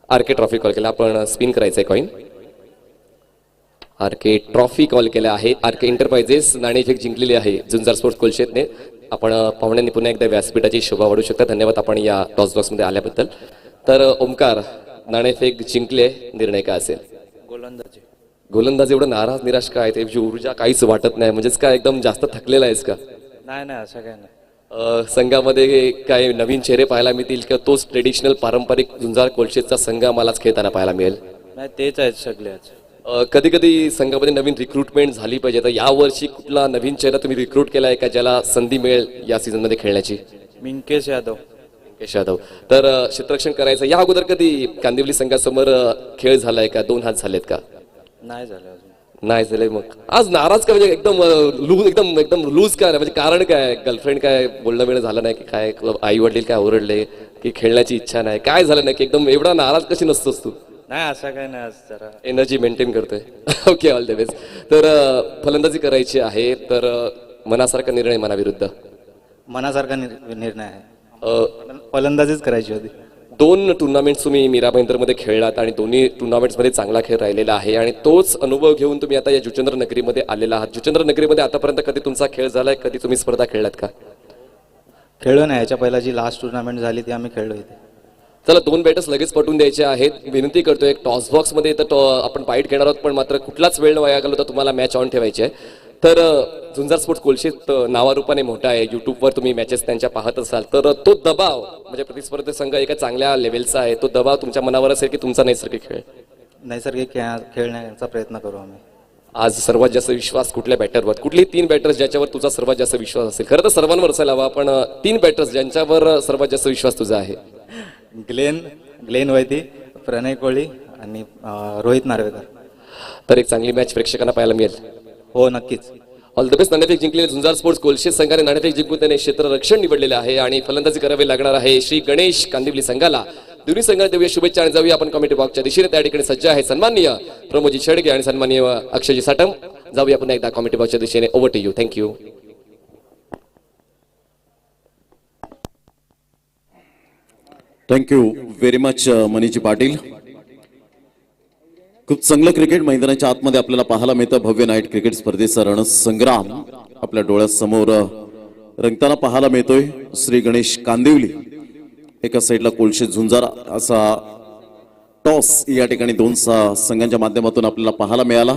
आरके ट्रॉफी कॉल केला आपण स्पिन करायचंय कॉइन. आरके ट्रॉफी कॉल केला आहे. आरके एंटरप्राइजेस नाणेफेक जिंकलेली आहे झुंजार स्पोर्ट्स कोलशेतने. आपण पाहुण्यांनी पुन्हा एकदा व्यासपीठाची शोभा वाढू शकता. धन्यवाद आपण या टॉस बॉक्समध्ये आल्याबद्दल. तर ओमकार नाणेफेक जिंकले, निर्णय काय असेल? गोलंदाज एवढं नाराज निराश काय? त्याची ऊर्जा काहीच वाटत नाही. म्हणजेच काय एकदम जास्त थकलेला आहेस का? नाही असं काय नाही. संघामध्ये काय नवीन चेहरे पाहायला मिळतील किंवा तोच ट्रेडिशनल पारंपरिक झुंजार कोलशेतचा संघ मलाच खेळताना पाहायला मिळेल? नाही तेच आहेत सगळेच. कधी कधी संघामध्ये नवीन रिक्रुटमेंट झाली पाहिजे. तर यावर्षी कुठला नवीन चेहरा तुम्ही रिक्रूट केलाय का ज्याला संधी मिळेल या सीझन मध्ये खेळण्याची? मिंकेश यादव. तर क्षेत्ररक्षण करायचं. या अगोदर कधी कांदिवली संघासमोर खेळ झालाय का? 2 हात झालेत का? नाही झालं अजून. नाही झाले. मग आज नाराज का? म्हणजे एकदम एकदम लूज काय? म्हणजे कारण काय? गर्लफ्रेंड काय बोलणं बिणं झालं नाही की काय? आई वडील काय ओरडले की खेळण्याची इच्छा नाही? काय झालं नाही की एकदम एवढा नाराज कशी नसतोस तू? नाही असं काय नाही. आज जरा एनर्जी मेंटेन करतोय. Okay, all the best. तर फलंदाजी करायची आहे. तर मनासारखा निर्णय मनाविरुद्ध? मनासारखा निर्णय आहे. फलंदाजीच करायची होती. 2 टुर्नामेंट्स तुम्ही मीराबाई मध्ये खेळलात आणि दोन्ही टुर्नामेंट्समध्ये चांगला खेळ राहिलेला आहे आणि तोच अनुभव घेऊन तुम्ही आता या जुचंद्र नगरीमध्ये आलेला आहात. जुचंद्र नगरीमध्ये आतापर्यंत कधी तुमचा खेळ झालाय? कधी तुम्ही स्पर्धा खेळलात का? खेळलो नाही. याच्या पहिला जी लास्ट टुर्नामेंट झाली ती आम्ही खेळलो इथे. चला 2 बॅटर्स लगेच पटवून द्यायचे आहेत. विनंती करतोय एक टॉस बॉक्स मध्ये तर आपण बाईट घेणार आहोत पण मात्र कुठलाच वेळ वाया घालवता तुम्हाला मॅच ऑन ठेवायची आहे. तर झुंजार स्पोर्ट्स कोलशेत नावारूपाने मोठा आहे. युट्यूबवर तुम्ही मॅचेस त्यांच्या पाहत असाल तर तो दबाव म्हणजे प्रतिस्पर्धी संघ एका चांगल्या लेवलचा आहे. तो दबाव तुमच्या मनावर असेल की तुमचा नैसर्गिक खेळ? नैसर्गिक खेळण्याचा प्रयत्न करू आम्ही. आज सर्वात जास्त विश्वास कुठल्या बॅटरवर? कुठले 3 बॅटर्स ज्याच्यावर तुझा सर्वात जास्त विश्वास असेल? खरं तर सर्वांवर असायला हवा पण 3 बॅटर्स ज्यांच्यावर सर्वात जास्त विश्वास तुझा आहे? ग्लेन वैदी, प्रणय कोळी आणि रोहित नार्वेकर. तर एक चांगली मॅच प्रेक्षकांना पाहायला मिळेल. हो नक्कीच. All the best. नाणेफेक जिंकलेले झुंजार स्पोर्ट्स कोलशे संघाने नाणेफेक जिंकून त्याने क्षेत्ररक्षण निवडलेले आहे आणि फलंदाजी करावी लागणार आहे श्री गणेश कांदिवली संघाला. दोन्ही संघाला देऊया शुभेच्छा आणि जाऊया आपण कमिटी बॉक्सच्या दिशेने. त्या ठिकाणी सज्ज आहे सन्माननीय प्रमोदजी शेडगे आणि सन्माननीय अक्षयजी साटम. जाऊया पुन्हा एकदा कमिटी बॉक्सच्या दिशेने. Over to you. Thank you. Thank you very much मनीजी पाटील. खूप चांगलं क्रिकेट मैदानाच्या आतमध्ये आपल्याला पाहायला मिळतं. भव्य नाईट क्रिकेट स्पर्धेचा रणसंग्राम आपल्या डोळ्यासमोर रंगताना पाहायला मिळतोय. श्री गणेश कांदिवली एका साईडला कोळशे झुंजार असा टॉस या ठिकाणी दोन संघांच्या माध्यमातून आपल्याला पाहायला मिळाला.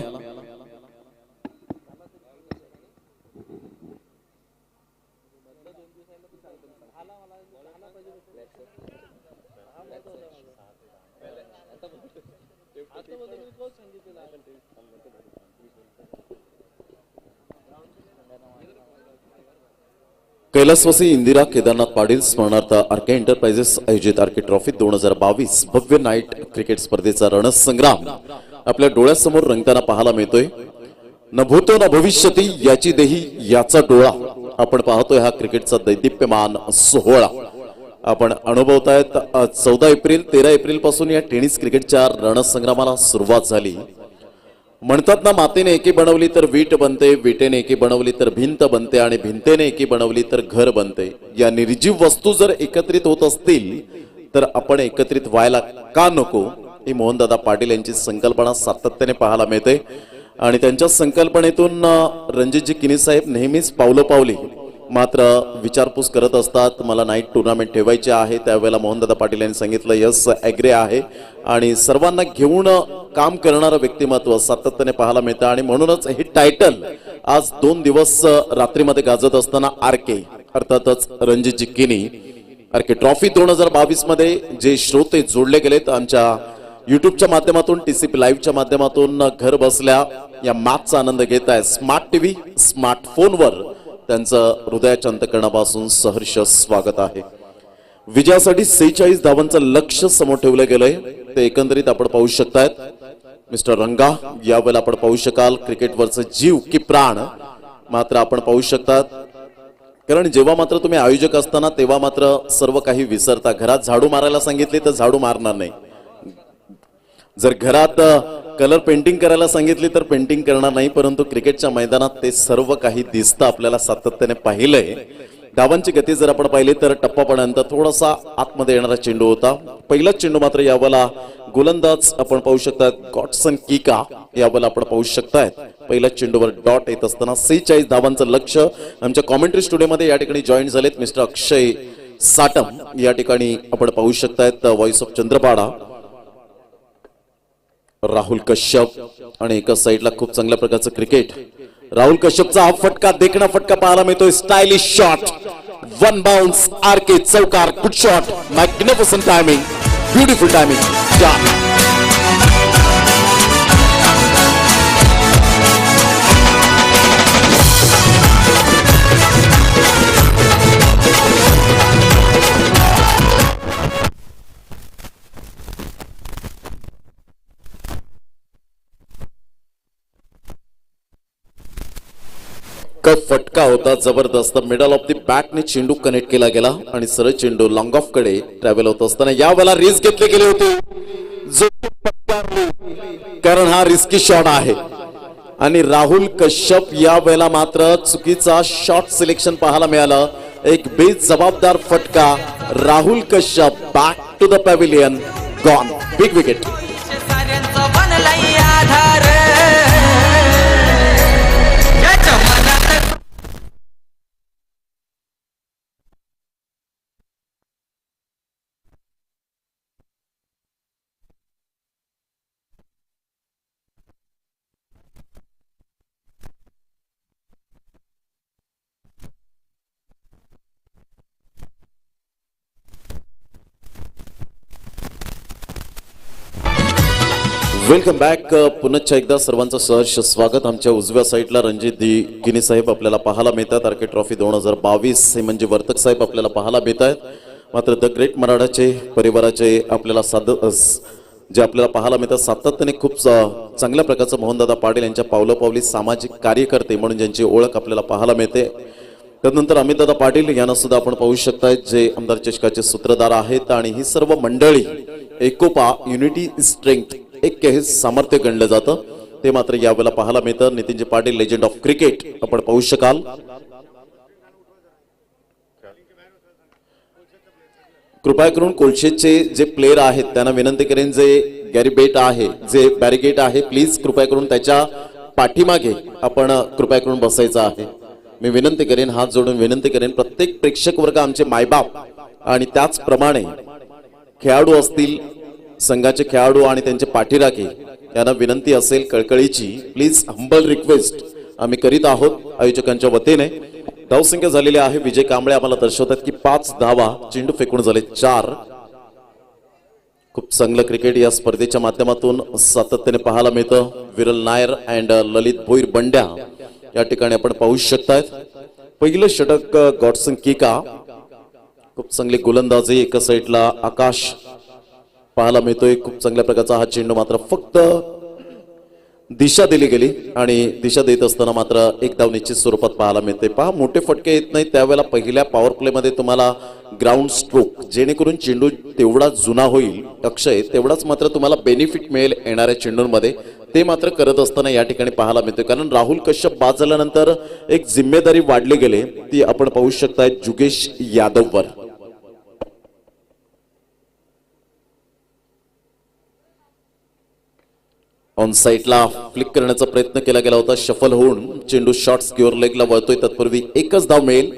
कैलासवासी इंदिरा केदारनाथ पाटील स्मरणार्थ आरके एंटरप्राइजेस आयोजित आरके ट्रॉफी 2022 भव्य नाईट क्रिकेट स्पर्धेचा रणसंग्राम आपल्या डोळ्यासमोर रंगताना पाहायला मिळतोय. न भूतो न भविष्यती याची देही याचा डोळा आपण पाहतोय हा क्रिकेटचा दैदिप्यमान सोहळा आपण अनुभवतायत. 14 एप्रिल 13 एप्रिल पासून या टेनिस क्रिकेटच्या रणसंग्रामाला सुरुवात झाली. म्हणतात ना, मातेने एकी बनवली तर वीट बनते, विटेने एकी बनवली तर भिंत बनते आणि भिंतेने एकी बनवली तर घर बनते. या निर्जीव वस्तू जर एकत्रित होत असतील तर आपण एकत्रित व्हायला का नको, ही मोहनदादा पाटील यांची संकल्पना सातत्याने पाहायला मिळते. आणि त्यांच्या संकल्पनेतून रणजितजी किनी साहेब नेहमीच पावलोपावली मात्र विचारपूस करत असतात. मला नाईट टुर्नामेंट ठेवायची आहे. त्यावेळेला मोहनदादा पाटील यांनी सांगितलं यस ॲग्रे आहे. आणि सर्वांना घेऊन काम करणारं व्यक्तिमत्व सातत्याने पाहायला मिळतं. आणि म्हणूनच हे टायटल आज 2 दिवस रात्रीमध्ये गाजत असताना आरके अर्थातच रणजितजी किनी आरके ट्रॉफी 2022 मध्ये जे श्रोते जोडले गेलेत आमच्या युट्यूबच्या माध्यमातून, टीसीपी लाईव्हच्या माध्यमातून घर बसल्या या मॅचचा आनंद घेत आहे. स्मार्ट टीव्ही स्मार्टफोनवर त्यांचं हृदयाच्या अंतःकरणापासून सहर्ष स्वागत आहे. विजयासाठी 46 धावांचं लक्ष्य समोर ठेवलं गेलंय. ते एकंदरीत आपण पाहू शकतायत. मिस्टर रंगा यावेळेला आपण पाहू शकाल क्रिकेटवरचं जीव की प्राण मात्र आपण पाहू शकतात. कारण जेव्हा मात्र तुम्ही आयोजक असताना तेव्हा मात्र सर्व काही विसरता. घरात झाडू मारायला सांगितले तर झाडू मारणार नाही. जर घरात कलर पेंटिंग करायला सांगितली तर पेंटिंग करणार नाही. परंतु क्रिकेटच्या मैदानात ते सर्व काही दिसतं आपल्याला सातत्याने पाहिलंय. धावांची गती जर आपण पाहिली तर टप्पापर्यंत थोडासा आतमध्ये येणारा चेंडू होता. पहिलाच चेंडू मात्र यावेळेला गोलंदाज आपण पाहू शकतात गॉडसन किका यावेळेला आपण पाहू शकतायत. पहिल्याच चेंडूवर डॉट येत असताना 46 धावांचं लक्ष्य. आमच्या कॉमेंट्री स्टुडिओमध्ये या ठिकाणी जॉईन झालेत मिस्टर अक्षय साटम. या ठिकाणी आपण पाहू शकतायत व्हॉइस ऑफ चंद्रपाडा राहुल कश्यप. आणि एका साईडला खूप चांगल्या प्रकारचं क्रिकेट. राहुल कश्यपचा हा फटका देखणा फटका पाहायला मिळतोय. स्टायलिश शॉट, वन बाउन्स, आरके चौकार, good shot, magnificent timing, beautiful timing. फटका होता जबरदस्त. मिडल ऑफ द बॅटने चेंडू कनेक्ट केला गेला आणि सरळ चेंडू लॉंग ऑफ कडे ट्रॅव्हल होत असताना यावेळेला रिस्क घेतले गेले होते कारण हा रिस्की शॉट आहे. आणि राहुल कश्यप या वेळेला मात्र चुकीचा शॉट सिलेक्शन पाहायला मिळालं. एक बेजबाबदार फटका. Rahul Kashyap back to the pavilion, gone. Big wicket. Welcome back. पुन्हा एकदा सर्वांचं सहर्ष स्वागत. आमच्या उजव्या साईडला रणजित किनी साहेब आपल्याला पाहायला मिळतात. आरके ट्रॉफी 2022 हे म्हणजे वर्तक साहेब आपल्याला पाहायला मिळत आहेत. मात्र द ग्रेट मराठाचे परिवाराचे आपल्याला जे आपल्याला पाहायला मिळतं. सातत्याने खूप चांगल्या प्रकारचं मोहनदादा पाटील यांच्या पावलोपावली सामाजिक कार्यकर्ते म्हणून ज्यांची ओळख आपल्याला पाहायला मिळते. त्यानंतर अमितदादा पाटील यांना सुद्धा आपण पाहू शकताय, जे आमदार चषकाचे सूत्रधार आहेत. आणि ही सर्व मंडळी एकोपा, युनिटी स्ट्रेंथ, एक हे सामर्थ्य गणलं जातं, ते मात्र यावेळेला पाहायला मिळतं. Nitinji Patil legend of cricket आपण पाहू शकाल. कृपया करून कोलशेचे जे प्लेयर आहेत त्यांना विनंती करेन, जे गॅरीबेट आहे, जे बॅरिगेट आहे, प्लीज कृपया करून त्याच्या पाठीमागे आपण कृपया करून बसायचं आहे. मी विनंती करेन, हात जोडून विनंती करेन, प्रत्येक प्रेक्षक वर्ग आमचे मायबाप आणि त्याचप्रमाणे खेळाडू असतील, संघाचे खेळाडू आणि त्यांचे पाठीराखे यांना विनंती असेल कळकळीची, प्लीज हंबल रिक्वेस्ट आम्ही करीत आहोत आयोजकांच्या वतीने. धावसंख्या झालेली आहे. विजय कांबळे आम्हाला दर्शवतात की 5 धावा, चेंडू फेकून झाले 4. खूप चांगलं क्रिकेट या स्पर्धेच्या माध्यमातून सातत्याने पाहायला मिळतं. विरल नायर अँड ललित भोईर बंड्या या ठिकाणी आपण पाहू शकतायत. पहिलं षटक गॉडसन किका, खूप चांगली गोलंदाजी एका साईडला आकाश पाहायला मिळतोय. खूप चांगल्या प्रकारचा हा चेंडू मात्र फक्त दिशा दिली गेली आणि दिशा देत असताना मात्र एक धाव निश्चित स्वरूपात पाहायला मिळते. पहा, मोठे फटके येत नाहीत त्यावेळेला पहिल्या पॉवर प्ले मध्ये तुम्हाला ग्राउंड स्ट्रोक, जेणेकरून चेंडू तेवढा जुना होईल अक्षय, तेवढाच मात्र तुम्हाला बेनिफिट मिळेल येणाऱ्या चेंडूंमध्ये, ते मात्र करत असताना या ठिकाणी पाहायला मिळते. कारण राहुल कश्यप बाद झाल्यानंतर एक जिम्मेदारी वाढली गेली, ती आपण पाहू शकताय जुगेश यादववर. ऑन साईडला फ्लिक करण्याचा प्रयत्न केला गेला होता, शफल होऊन चेंडू शॉर्ट स्क्युअर लेगला वळतोय. तत्पूर्वी एकच धाव मिळेल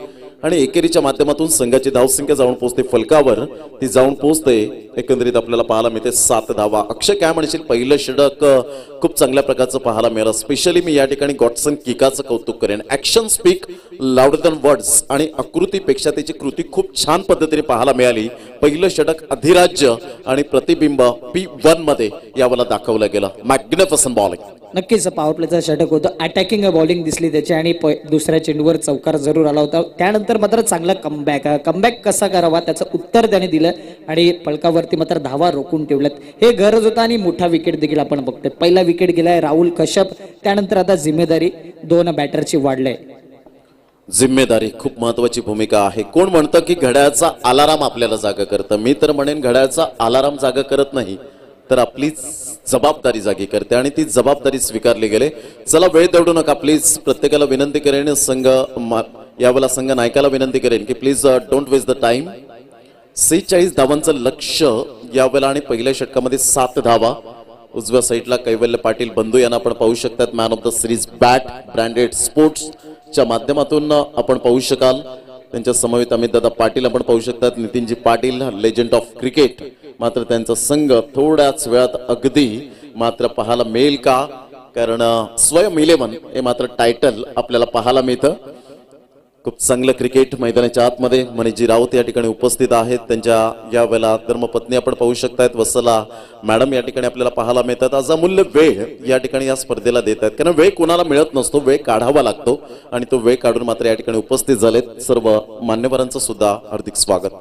आणि एकेरीच्या माध्यमातून संघाची धावसंख्या जाऊन पोहोचते फलकावर, ती जाऊन पोहोचते एकंदरीत आपल्याला पाहायला मिळते 7 धावा. अक्षय काय म्हणशील, पहिलं षटक खूप चांगल्या प्रकारचं पाहायला मिळालं. स्पेशली मी या ठिकाणी गॉडसन किकाचं कौतुक करेन. Action speak louder than words आणि आकृतीपेक्षा त्याची कृती खूप छान पद्धतीने पाहायला मिळाली. पहिलं षटक अधिराज्य आणि प्रतिबिंब P1 मध्ये यावेळेला दाखवलं गेलं. Magnificent bowling. नक्कीच पॉवर प्लेचं षटक होतं. अटॅकिंग बॉलिंग दिसली त्याची आणि दुसऱ्या चेंडूवर चौकार जरूर आला होता. त्यानंतर मात्र चांगला कमबॅक कसा करावा त्याचं उत्तर त्याने दिलं आणि फलकावरती मात्र धावा रोखून ठेवल्यात. हे गरज होता आणि मोठा विकेट देखील आपण बघतोय. पहिला विकेट गेलाय राहुल कश्यप, त्यानंतर आता जिम्मेदारी 2 बॅटरची वाढले. जिम्मेदारी खूप महत्वाची भूमिका आहे. कोण म्हणतं की घड्याळाचा अलाराम आपल्याला जागा करतं, मी तर म्हणेन घड्याळाचा अलाराम जागा करत नाही, तर आपली जबाबदारी जागी करते आणि ती जबाबदारी स्वीकारली गेले. चला वेळ दौडू नका प्लीज. प्रत्येकाला विनंती करेन, संघ यावेळेला संघ नायकाला विनंती करेन की please don't waste the time. 46 धावांचं लक्ष यावेळेला आणि पहिल्या षटकामध्ये 7 धावा. उजव्या साईडला कैवल्य पाटील बंधू यांना आपण पाहू शकतात. Man of the series bat branded sports च्या माध्यमातून आपण पाहू शकाल. त्यांच्या समवेत अमितदादा पाटील आपण पाहू शकतात. Nitinji Patil legend of cricket. मात्र त्यांचा संघ थोड्याच वेळात अगदी मात्र पाहायला मिळेल का, कारण स्वयं 11 हे मात्र टायटल आपल्याला पाहायला मिळतं. खूप चांगलं क्रिकेट मैदानाच्या आतमध्ये मनीजी राऊत या ठिकाणी उपस्थित आहेत. त्यांच्या या वेळेला धर्मपत्नी आपण पाहू शकतायत, वसला मॅडम या ठिकाणी आपल्याला पाहायला मिळतात. आज अमूल्य वेळ या ठिकाणी या स्पर्धेला देत आहेत, कारण वेळ कोणाला मिळत नसतो, वेळ काढावा लागतो आणि तो वेळ काढून मात्र या ठिकाणी उपस्थित झालेत. सर्व मान्यवरांचं सुद्धा हार्दिक स्वागत.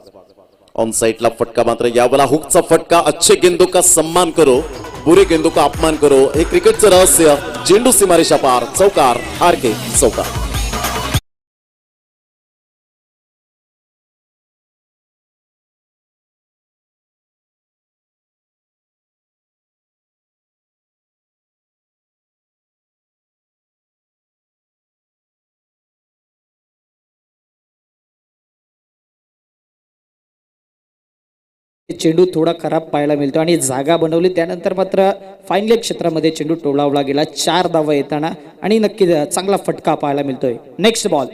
ऑन साइडला फटका मात्र यावेळेला हुकचा फटका. अच्छे गेंदों का सम्मान करो, बुरे गेंदों का अपमान करो, हे क्रिकेटचं रहस्य. चेंडू सीमारेषा पार, चौकार, RK चौकार. चेंडू थोडा खराब पाहायला मिळतो आणि जागा बनवली. त्यानंतर मात्र फाईन क्षेत्रामध्ये चेंडू टोलावला गेला. 4 धावा येताना आणि नक्की चांगला फटका पाहायला मिळतोय. Next ball.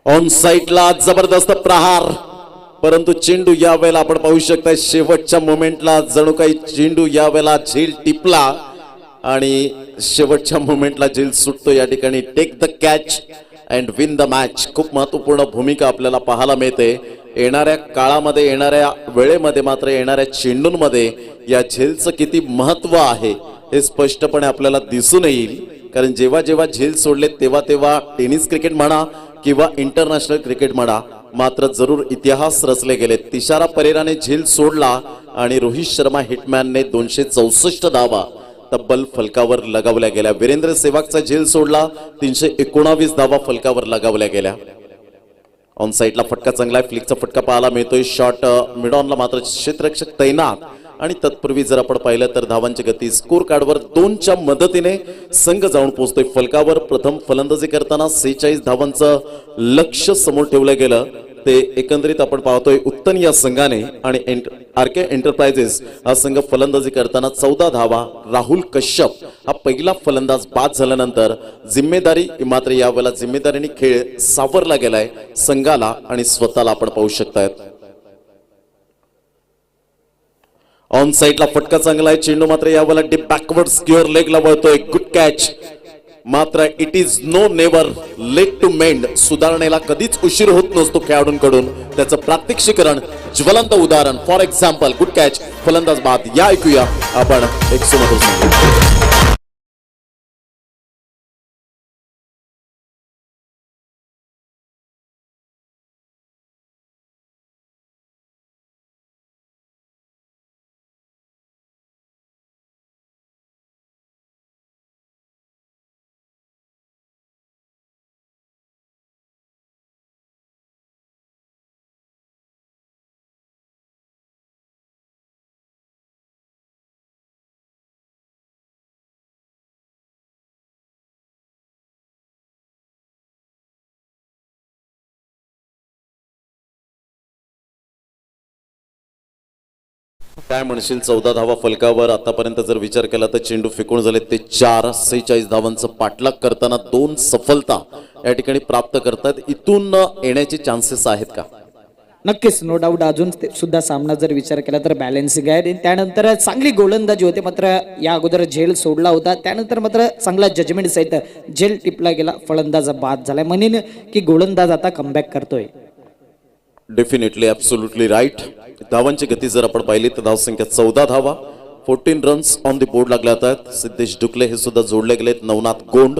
ऑन साइडला जबरदस्त प्रहार, परंतु चेंडू यावेळेला आपण पाहू शकता शेवटच्या मोमेंटला जणू काही चेंडू यावेळेला झेल टिपला आणि शेवटच्या मोमेंटला झेल सुटतो. या ठिकाणी take the catch and win the match. खूप महत्वपूर्ण भूमिका आपल्याला पाहायला मिळते. येणाऱ्या काळामध्ये, येणाऱ्या वेळेमध्ये मात्र येणाऱ्या चेंडूंमध्ये या झेलचं किती महत्व आहे हे स्पष्टपणे आपल्याला दिसून येईल. कारण जेव्हा जेव्हा झेल सोडले तेव्हा तेव्हा टेनिस क्रिकेट म्हणा किंवा इंटरनॅशनल क्रिकेट म्हणा, मात्र जरूर इतिहास रचले गेले. तिशारा परेराने झेल सोडला आणि रोहित शर्मा हिटमॅनने 264 धावा तब्बल फलकावर लगावल्या गेल्या. वीरेंद्र सेहवागचा झेल सोडला, 319 धावा फलकावर लगावल्या गेल्या. ऑन साईडला फटका चांगला आहे, फ्लिकचा फटका पाहायला मिळतोय. शॉट मिड ऑनला मात्र क्षेत्ररक्षक तैनात. आणि तत्पूर्वी जर आपण पाहिलं तर धावांची गती स्कोर कार्डवर 2च्या मदतीने संघ जाऊन पोहोचतोय फलकावर. प्रथम फलंदाजी करताना 46 धावांचं लक्ष्य समोर ठेवलं गेलं. ते एकंदरीत आपण पाहतोय उत्तन या संघाने आणि आरके एंटरप्राइजेस हा संघ फलंदाजी करताना 14 धावा. राहुल कश्यप हा पहिला फलंदाज बाद झाल्यानंतर जिम्मेदारी मात्र यावेळेला जिम्मेदारीने खेळ सावरला गेलाय संघाला आणि स्वतःला आपण पाहू शकतायत. ऑन साईडला फटका चांगला आहे, चेंडू मात्र यावेळेला डीप बॅकवर्ड स्क्युअर लेगला वळतोय. Good catch. मात्र it is no never late to mend. सुधारणेला कधीच उशीर होत नसतो खेळाडूंकडून. त्याचं प्रात्यक्षिकरण ज्वलंत उदाहरण. फॉर एक्झाम्पल गुड कॅच, फलंदाज बाद. या ऐकूया आपण एक सुमधुर संगीत. काय म्हणशील, 14 धावा फलकावर. आतापर्यंत जर विचार केला तर चेंडू फेकून झाले ते 4. 46 धावांचं पाठलाग करताना 2 सफलता या ठिकाणी प्राप्त करतात. इथून येण्याचे चान्सेस आहेत का? नक्कीच, नो डाऊट. अजून सुद्धा सामना जर विचार केला तर बॅलन्सिंग आहे. त्यानंतर चांगली गोलंदाजी होते, मात्र या अगोदर झेल सोडला होता. त्यानंतर मात्र चांगला जजमेंट सहित झेल टिपला गेला, फलंदाज बाद झालाय. म्हणेन की गोलंदाज आता कमबॅक करतोय. Definitely, absolutely right. धावांची गती जर आपण पाहिली तर धावसंख्या 14 धावा, 14 रन्स ऑन दी बोर्ड लागले आहेत. सिद्धेश डुकले हे सुद्धा जोडले गेलेत. नवनाथ गोंड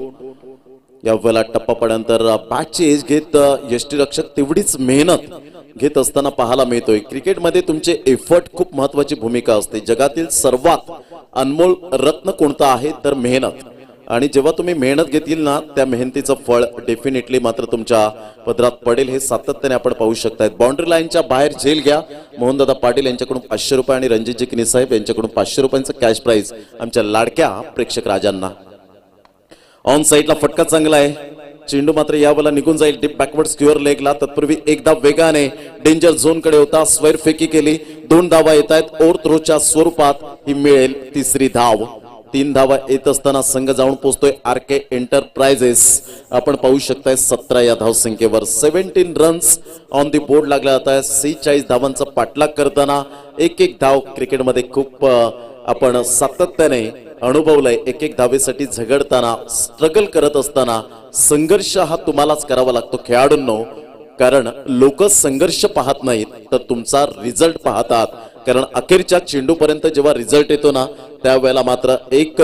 यावेळेला टप्पा पडल्यानंतर बॅटची एज घेत यष्टीरक्षक तेवढीच मेहनत घेत असताना पाहायला मिळतोय. क्रिकेटमध्ये तुमचे एफर्ट खूप महत्वाची भूमिका असते. जगातील सर्वात अनमोल रत्न कोणता आहे तर मेहनत. आणि जेव्हा तुम्ही मेहनत घेतील ना, त्या मेहनतीचं फळ डेफिनेटली मात्र तुमच्या पदरात पडेल. हे सातत्याने आपण पाहू शकतायत. बाउंड्री लाईनच्या बाहेर झेल घ्या. मोहनदादा पाटील यांच्याकडून 500 रुपये आणि रणजितजी किनी साहेब यांच्याकडून 500 रुपयांचं कॅश प्राइज आमच्या लाडक्या प्रेक्षक राजांना. ऑन साईडला फटका चांगला आहे, चेंडू मात्र यावेळेला निघून जाईल डीप बॅकवर्ड स्क्युअर लेगला. तत्पूर्वी एकदा वेगाने डेंजर झोन कडे होता, स्क्वेअर फेकी केली. 2 धावा येत आहेत. ओव्हर थ्रोच्या स्वरूपात ही मिळेल 3री धाव. 3 धावा येत असताना संघ जाऊन पोहोचतोय आरके एंटरप्राइजेस. आपण पाहू शकताय 17 या धावसंख्येवर 17 रन्स ऑन दी बोर्ड लागला जात. 46 धावांचा पाठलाग करताना एक धाव क्रिकेटमध्ये खूप आपण सातत्याने अनुभवलंय. एक धावेसाठी झगडताना, स्ट्रगल करत असताना संघर्ष हा तुम्हालाच करावा लागतो खेळाडूंनो. कारण लोक संघर्ष पाहत नाहीत तर तुमचा रिझल्ट पाहतात. कारण अखेरच्या चेंडूपर्यंत जेव्हा रिझल्ट येतो ना, त्यावेळेला मात्र एक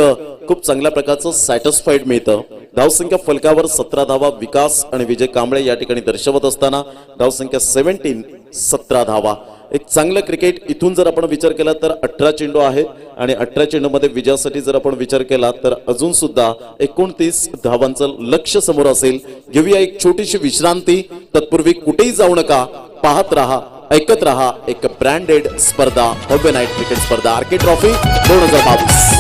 खूप चांगल्या प्रकारचं सॅटिस्फाईड मिळतं. धावसंख्या फलकावर 17 धावा विकास आणि विजय कांबळे या ठिकाणी दर्शवत असताना धावसंख्या 17, 17 धावा. एक चांगलं क्रिकेट. इथून जर आपण विचार केला तर 18 चेंडू आहेत आणि 18 चेंडूमध्ये विजयासाठी जर आपण विचार केला तर अजून सुद्धा 29 धावांचं लक्ष्य समोर असेल. घेऊया एक छोटीशी विश्रांती. तत्पूर्वी कुठेही जाऊ नका, पाहत रहा, ऐकत रहा एक ब्रँडेड स्पर्धा, भव्य नाईट क्रिकेट स्पर्धा आरके ट्रॉफी 2022.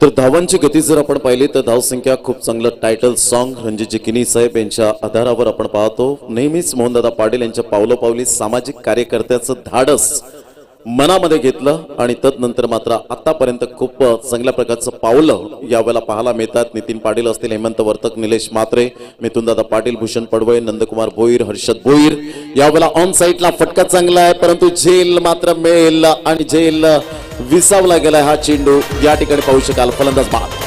तर धावांची गती जर आपण पाहिली तर धावसंख्या खूप चांगलं टायटल सॉन्ग रणजितजी किनी साहेब यांच्या आधारावर आपण पाहतो. नेहमीच मोहनदादा पाटील यांच्या पावलोपावली सामाजिक कार्यकर्त्याचं धाडस मनामध्ये घेतलं आणि तदनंतर मात्र आतापर्यंत खूप चांगल्या प्रकारचं पावलं यावेळेला पाहायला मिळतात. नितीन पाटील असतील, हेमंत वर्तक, निलेश म्हात्रे, मिथुनदादा पाटील, भूषण पडवळे, नंदकुमार भोईर, हर्षद भोईर. यावेळेला ऑन साईडला फटका चांगला आहे परंतु झेल मात्र मेल आणि झेल विसावला गेलाय. हा चेंडू या ठिकाणी पाहू शकाल. फलंदाज बाद.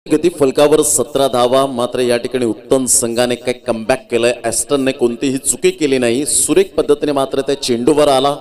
गती फलकावर 17 धावा. मात्र या ठिकाणी उत्तम संघाने काही कमबॅक केलंय. ॲस्टनने कोणतीही चुकी केली नाही. सुरेख पद्धतीने मात्र त्या चेंडूवर आला.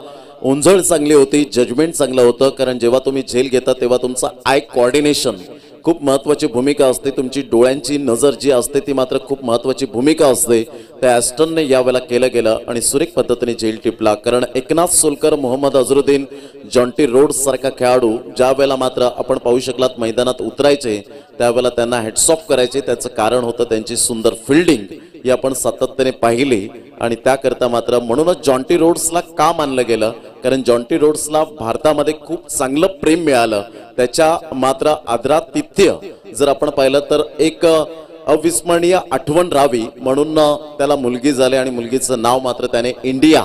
ओंजळ चांगली होती, जजमेंट चांगलं होतं. कारण जेव्हा तुम्ही झेल घेता तेव्हा तुमचा आय कोऑर्डिनेशन खूप महत्त्वाची भूमिका असते. तुमची डोळ्यांची नजर जी असते ती मात्र खूप महत्त्वाची भूमिका असते. त्या ॲस्टनने यावेळेला केलं गेलं आणि सुरेख पद्धतीने झेल टिपला. कारण एकनाथ सोलकर, मोहम्मद अझरुद्दीन, जॉन्टी रोड्स सारखा खेळाडू ज्या वेळेला मात्र आपण पाहू शकलात मैदानात उतरायचे त्यावेळेला त्यांना हॅट्स ऑफ करायचे. त्याचं कारण होतं त्यांची सुंदर फिल्डिंग ही आपण सातत्याने पाहिली आणि त्याकरता मात्र म्हणूनच जॉन्टी रोड्सला का मानलं गेलं, कारण जॉन्टी रोड्सला भारतामध्ये खूप चांगलं प्रेम मिळालं. त्याच्या मात्र आदरातिथ्य जर आपण पाहिलं तर एक अविस्मरणीय आठवण राहावी म्हणून त्याला मुलगी झाली आणि मुलगीचं नाव मात्र त्याने इंडिया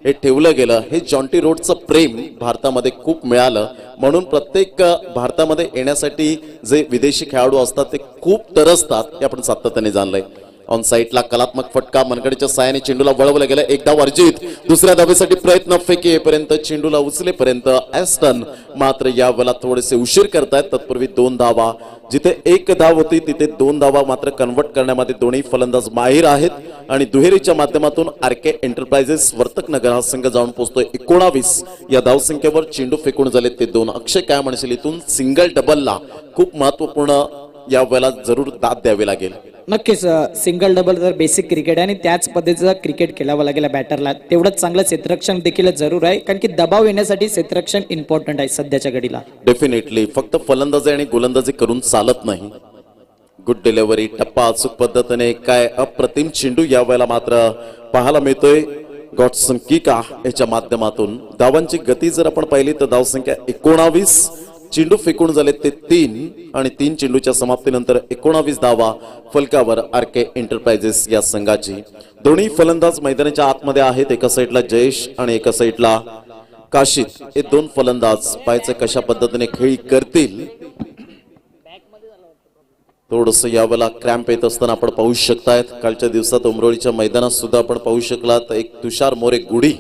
हे ठेवलं गेलं. हे जॉन्टी रोडचं प्रेम भारतामध्ये खूप मिळालं म्हणून प्रत्येक भारतामध्ये येण्यासाठी जे विदेशी खेळाडू असतात ते खूप तरसतात हे आपण सातत्याने जाणलंय. ऑन साईडला कलात्मक फटका मनगडीच्या साहाय्याने चेंडूला वळवलं गेलं. एक धाव अर्जित. दुसऱ्या धावेसाठी प्रयत्न फेकी येईपर्यंत चेंडूला उचलेपर्यंत ॲस्टन मात्र यावेळेला थोडेसे उशीर करतायत. तत्पूर्वी 2 धावा. जिथे 1 धाव होती तिथे 2 धावा मात्र कन्वर्ट करण्यामध्ये दोन्ही फलंदाज माहीर आहेत आणि दुहेरीच्या माध्यमातून आरके एंटरप्राइजेस वर्तकनगर हा संघ जाऊन पोहोचतोय 19 या धावसंख्येवर. चेंडू फेकून झाले ते 2. अक्षय काय म्हणशील इथून सिंगल डबलला खूप महत्वपूर्ण या वेळेला जरूर दाद द्यावी लागेल. नक्कीच सिंगल डबल तर बेसिक क्रिकेट आहे आणि त्याच पद्धतीचं क्रिकेट खेळावं लागेल बॅटरला. तेवढंच चांगलं क्षेत्ररक्षण देखील जरूर आहे कारण की दबाव येण्यासाठी क्षेत्ररक्षण इम्पॉर्टंट आहे सध्याच्या घडीला. डेफिनेटली फक्त फलंदाजी आणि गोलंदाजी करून चालत नाही. गुड डिलिव्हरी, टप्पा अचूक पद्धतीने काय अप्रतिम चेंडू या वेळेला मात्र पाहायला मिळतोय गॉडसन किका याच्या माध्यमातून. धावांची गती जर आपण पाहिली तर धावसंख्या 19. चेंडू फेकून झाले ते 3 आणि 3 चेंडूच्या समाप्तीनंतर 19 धावा फलकावर आरके एंटरप्राइजेस या संघाची. दोन्ही फलंदाज मैदानाच्या आतमध्ये आहेत. एका साईडला जयेश आणि एका साईडला काशिद. हे 2 फलंदाज पाहायचं कशा पद्धतीने खेळी करतील. थोडंसं यावेळेला क्रॅम्प येत असताना आपण पाहू शकतायत. कालच्या दिवसात उमरोळीच्या मैदानात सुद्धा आपण पाहू शकलात एक तुषार मोरे गुढी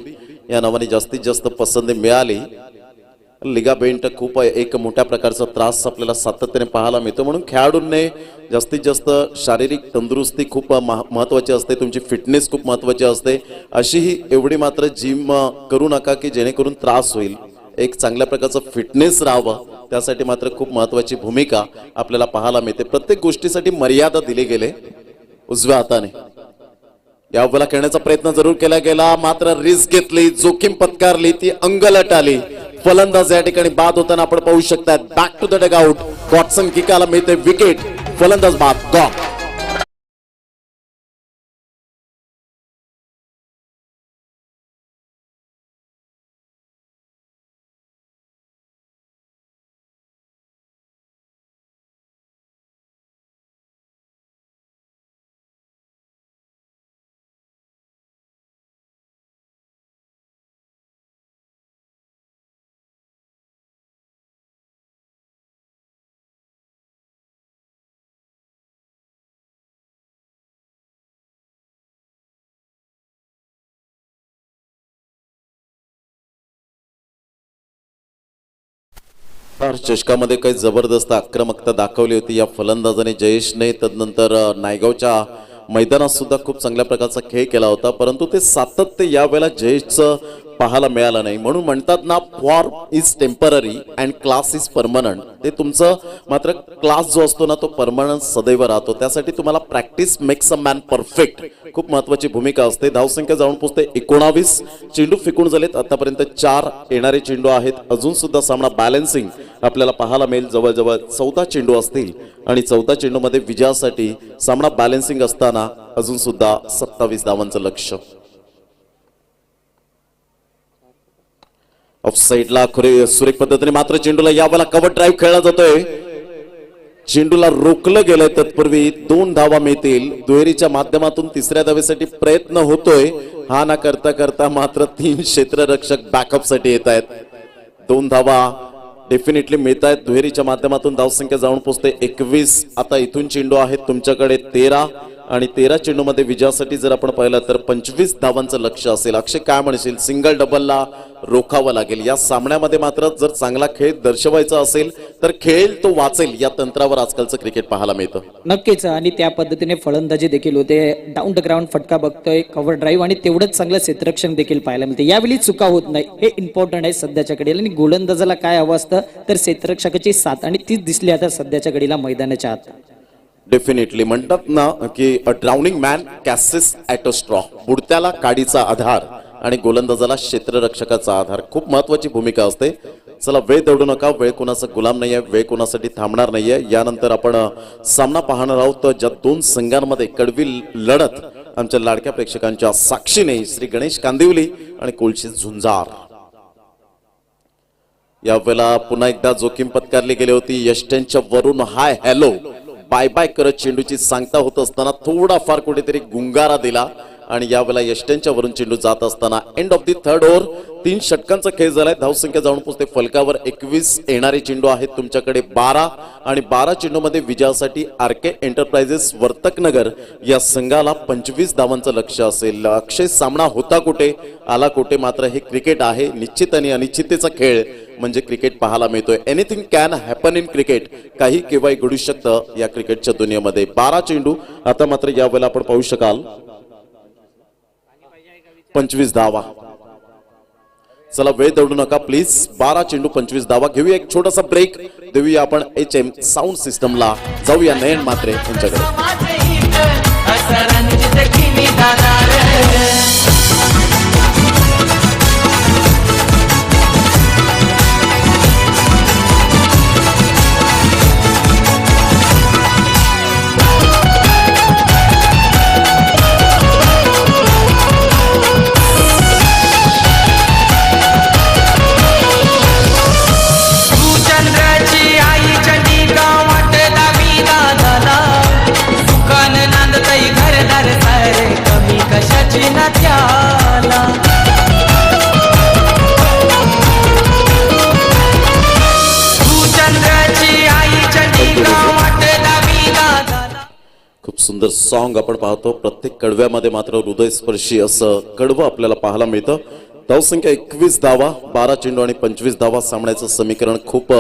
या नावाने जास्तीत जास्त पसंती मिळाली. लिगामेंट खूप एक मोठ्या प्रकारचा त्रास आपल्याला सातत्याने पाहायला मिळतो म्हणून खेळाडूंनी जास्तीत जास्त शारीरिक तंदुरुस्ती खूप महत्त्वाची असते. तुमची फिटनेस खूप महत्त्वाची असते. अशीही एवढी मात्र जिम करू नका की जेणेकरून त्रास होईल. एक चांगल्या प्रकारचं फिटनेस राहावं त्यासाठी मात्र खूप महत्त्वाची भूमिका आपल्याला पाहायला मिळते. प्रत्येक गोष्टीसाठी मर्यादा दिली गेले. उजव्या हाताने यावेळेला खेळण्याचा प्रयत्न जरूर केला गेला मात्र रिस्क घेतली, जोखीम पत्कारली, ती अंगलट आली. फलंदाज या ठिकाणी बाद होताना आपण पाहू शकता. Back to the dugout. Godson किकाला मिळते विकेट. फलंदाज बाद. गॉड. चषकामध्ये काही जबरदस्त आक्रमकता दाखवली होती या फलंदाजाने जयेशने. तदनंतर नायगावच्या मैदानात सुद्धा खूप चांगल्या प्रकारचा खेळ केला होता परंतु ते सातत्य यावेळेला जयेशचं पाहायला मिळालं नाही. म्हणून म्हणतात ना, form is temporary and class is permanent. ते तुमचं मात्र क्लास जो असतो ना, तो परमनंट सदैव राहतो. त्यासाठी तुम्हाला practice makes a man perfect खूप महत्वाची भूमिका असते. धावसंख्या जाऊन पोचते 19. चेंडू फेकून झालेत आतापर्यंत 4 येणारे चेंडू आहेत. अजून सुद्धा सामना बॅलन्सिंग आपल्याला पाहायला मिळेल. जवळजवळ 14 चेंडू असतील आणि 14 चेंडूमध्ये विजयासाठी सामना बॅलन्सिंग असताना अजून सुद्धा 27 धावांचं लक्ष्य. ऑफ साईडला सुरेख पद्धतीने मात्र चेंडूला यावेळेला कव्हर ड्राईव्ह खेळला जातोय. चेंडूला रोखलं गेलंय. तत्पूर्वी 2 धावा मिळतील. दुहेरीच्या माध्यमातून तिसऱ्या धावेसाठी प्रयत्न होतोय. हा ना करता करता मात्र 3 क्षेत्ररक्षक बॅकअप साठी येत आहेत. 2 धावा डेफिनेटली मिळत आहेत. दुहेरीच्या माध्यमातून धावसंख्या जाऊन पोचते 21. आता इथून चेंडू आहेत तुमच्याकडे 13 आणि 13 चेंडूमध्ये विजयासाठी जर आपण पाहिलं तर 25 धावांचं लक्ष्य असेल. अक्षय काय म्हणशील, सिंगल डबलला रोखावं लागेल. या सामन्यामध्ये मात्र जर चांगला खेळ दर्शवायचा असेल तर खेळ तो वाचेल या तंत्रावर आजकालचं क्रिकेट पाहायला मिळतं. नक्कीच. आणि त्या पद्धतीने फलंदाजी देखील होते. डाऊन द ग्राउंड फटका बघतोय, कव्हर ड्राईव्ह आणि तेवढंच चांगलं क्षेत्ररक्षण देखील पाहायला मिळते. यावेळी चुका होत नाही, हे इम्पॉर्टंट आहे सध्याच्या घडीला. आणि गोलंदाजाला काय हवं असतं तर क्षेत्ररक्षकाची साथ, आणि तीच दिसली आता सध्याच्या घडीला मैदानाच्या आत. डेफिनेटली म्हणतात ना की a drowning man catches at a straw. बुडत्याला काडीचा आधार आणि गोलंदाजाला क्षेत्ररक्षकाचा आधार. खूप महत्वाची भूमिका असते. चला, वेळ दौडू नका. वेळ कोणाचा गुलाम नाहीये, वेळ कोणासाठी थांबणार नाहीये. यानंतर आपण सामना पाहणार आहोत ज्या 2 संघांमध्ये कडवी लढत आमच्या लाडक्या प्रेक्षकांच्या साक्षीने श्री गणेश कांदिवली आणि कोळशी झुंजार. यावेळेला पुन्हा एकदा जोखीम पत्कारली गेली होती. यष्ट्यांच्या वरून हाय हॅलो बाय बाय करत चेंडूची सांगता होत असताना थोडाफार कुठेतरी गुंगारा दिला आणि यावेळेला यष्ट्यांच्या वरून चेंडू जात असताना end of the 3rd over 3 षटकांचा खेळ झालाय. धावसंख्या जाऊन पोचते फलकावर 21. येणारे चेंडू आहेत तुमच्याकडे 12 आणि 12 चेंडूमध्ये विजयासाठी आरके एंटरप्राइजेस वर्तकनगर या संघाला 25 धावांचं लक्ष्य असेल. अक्षय, सामना होता कुठे आला कुठे. मात्र हे क्रिकेट आहे. निश्चित आणि अनिश्चिततेचा खेळ म्हणजे क्रिकेट पाहायला मिळतोय. Anything can happen in cricket. काही केव्हाही घडू शकतं या क्रिकेटच्या दुनियेमध्ये. 12 चेंडू आता मात्र यावेळेला आपण पाहू शकाल 25 धावा. चला, वेळ दौडू नका प्लीज. 12 चेंडू 25 धावा. घेऊया एक छोटासा ब्रेक. देऊया आपण HM साऊंड सिस्टमला. जाऊया नयन मात्रे यांच्याकडे. खूप सुंदर सॉन्ग आपण पाहतो. प्रत्येक कडव्यामध्ये मात्र हृदयस्पर्शी असं कडवं आपल्याला पाहायला मिळतं. धावसंख्या 21 धावा, 12 चेंडू आणि 25 धावा. सामन्याचं समीकरण खूप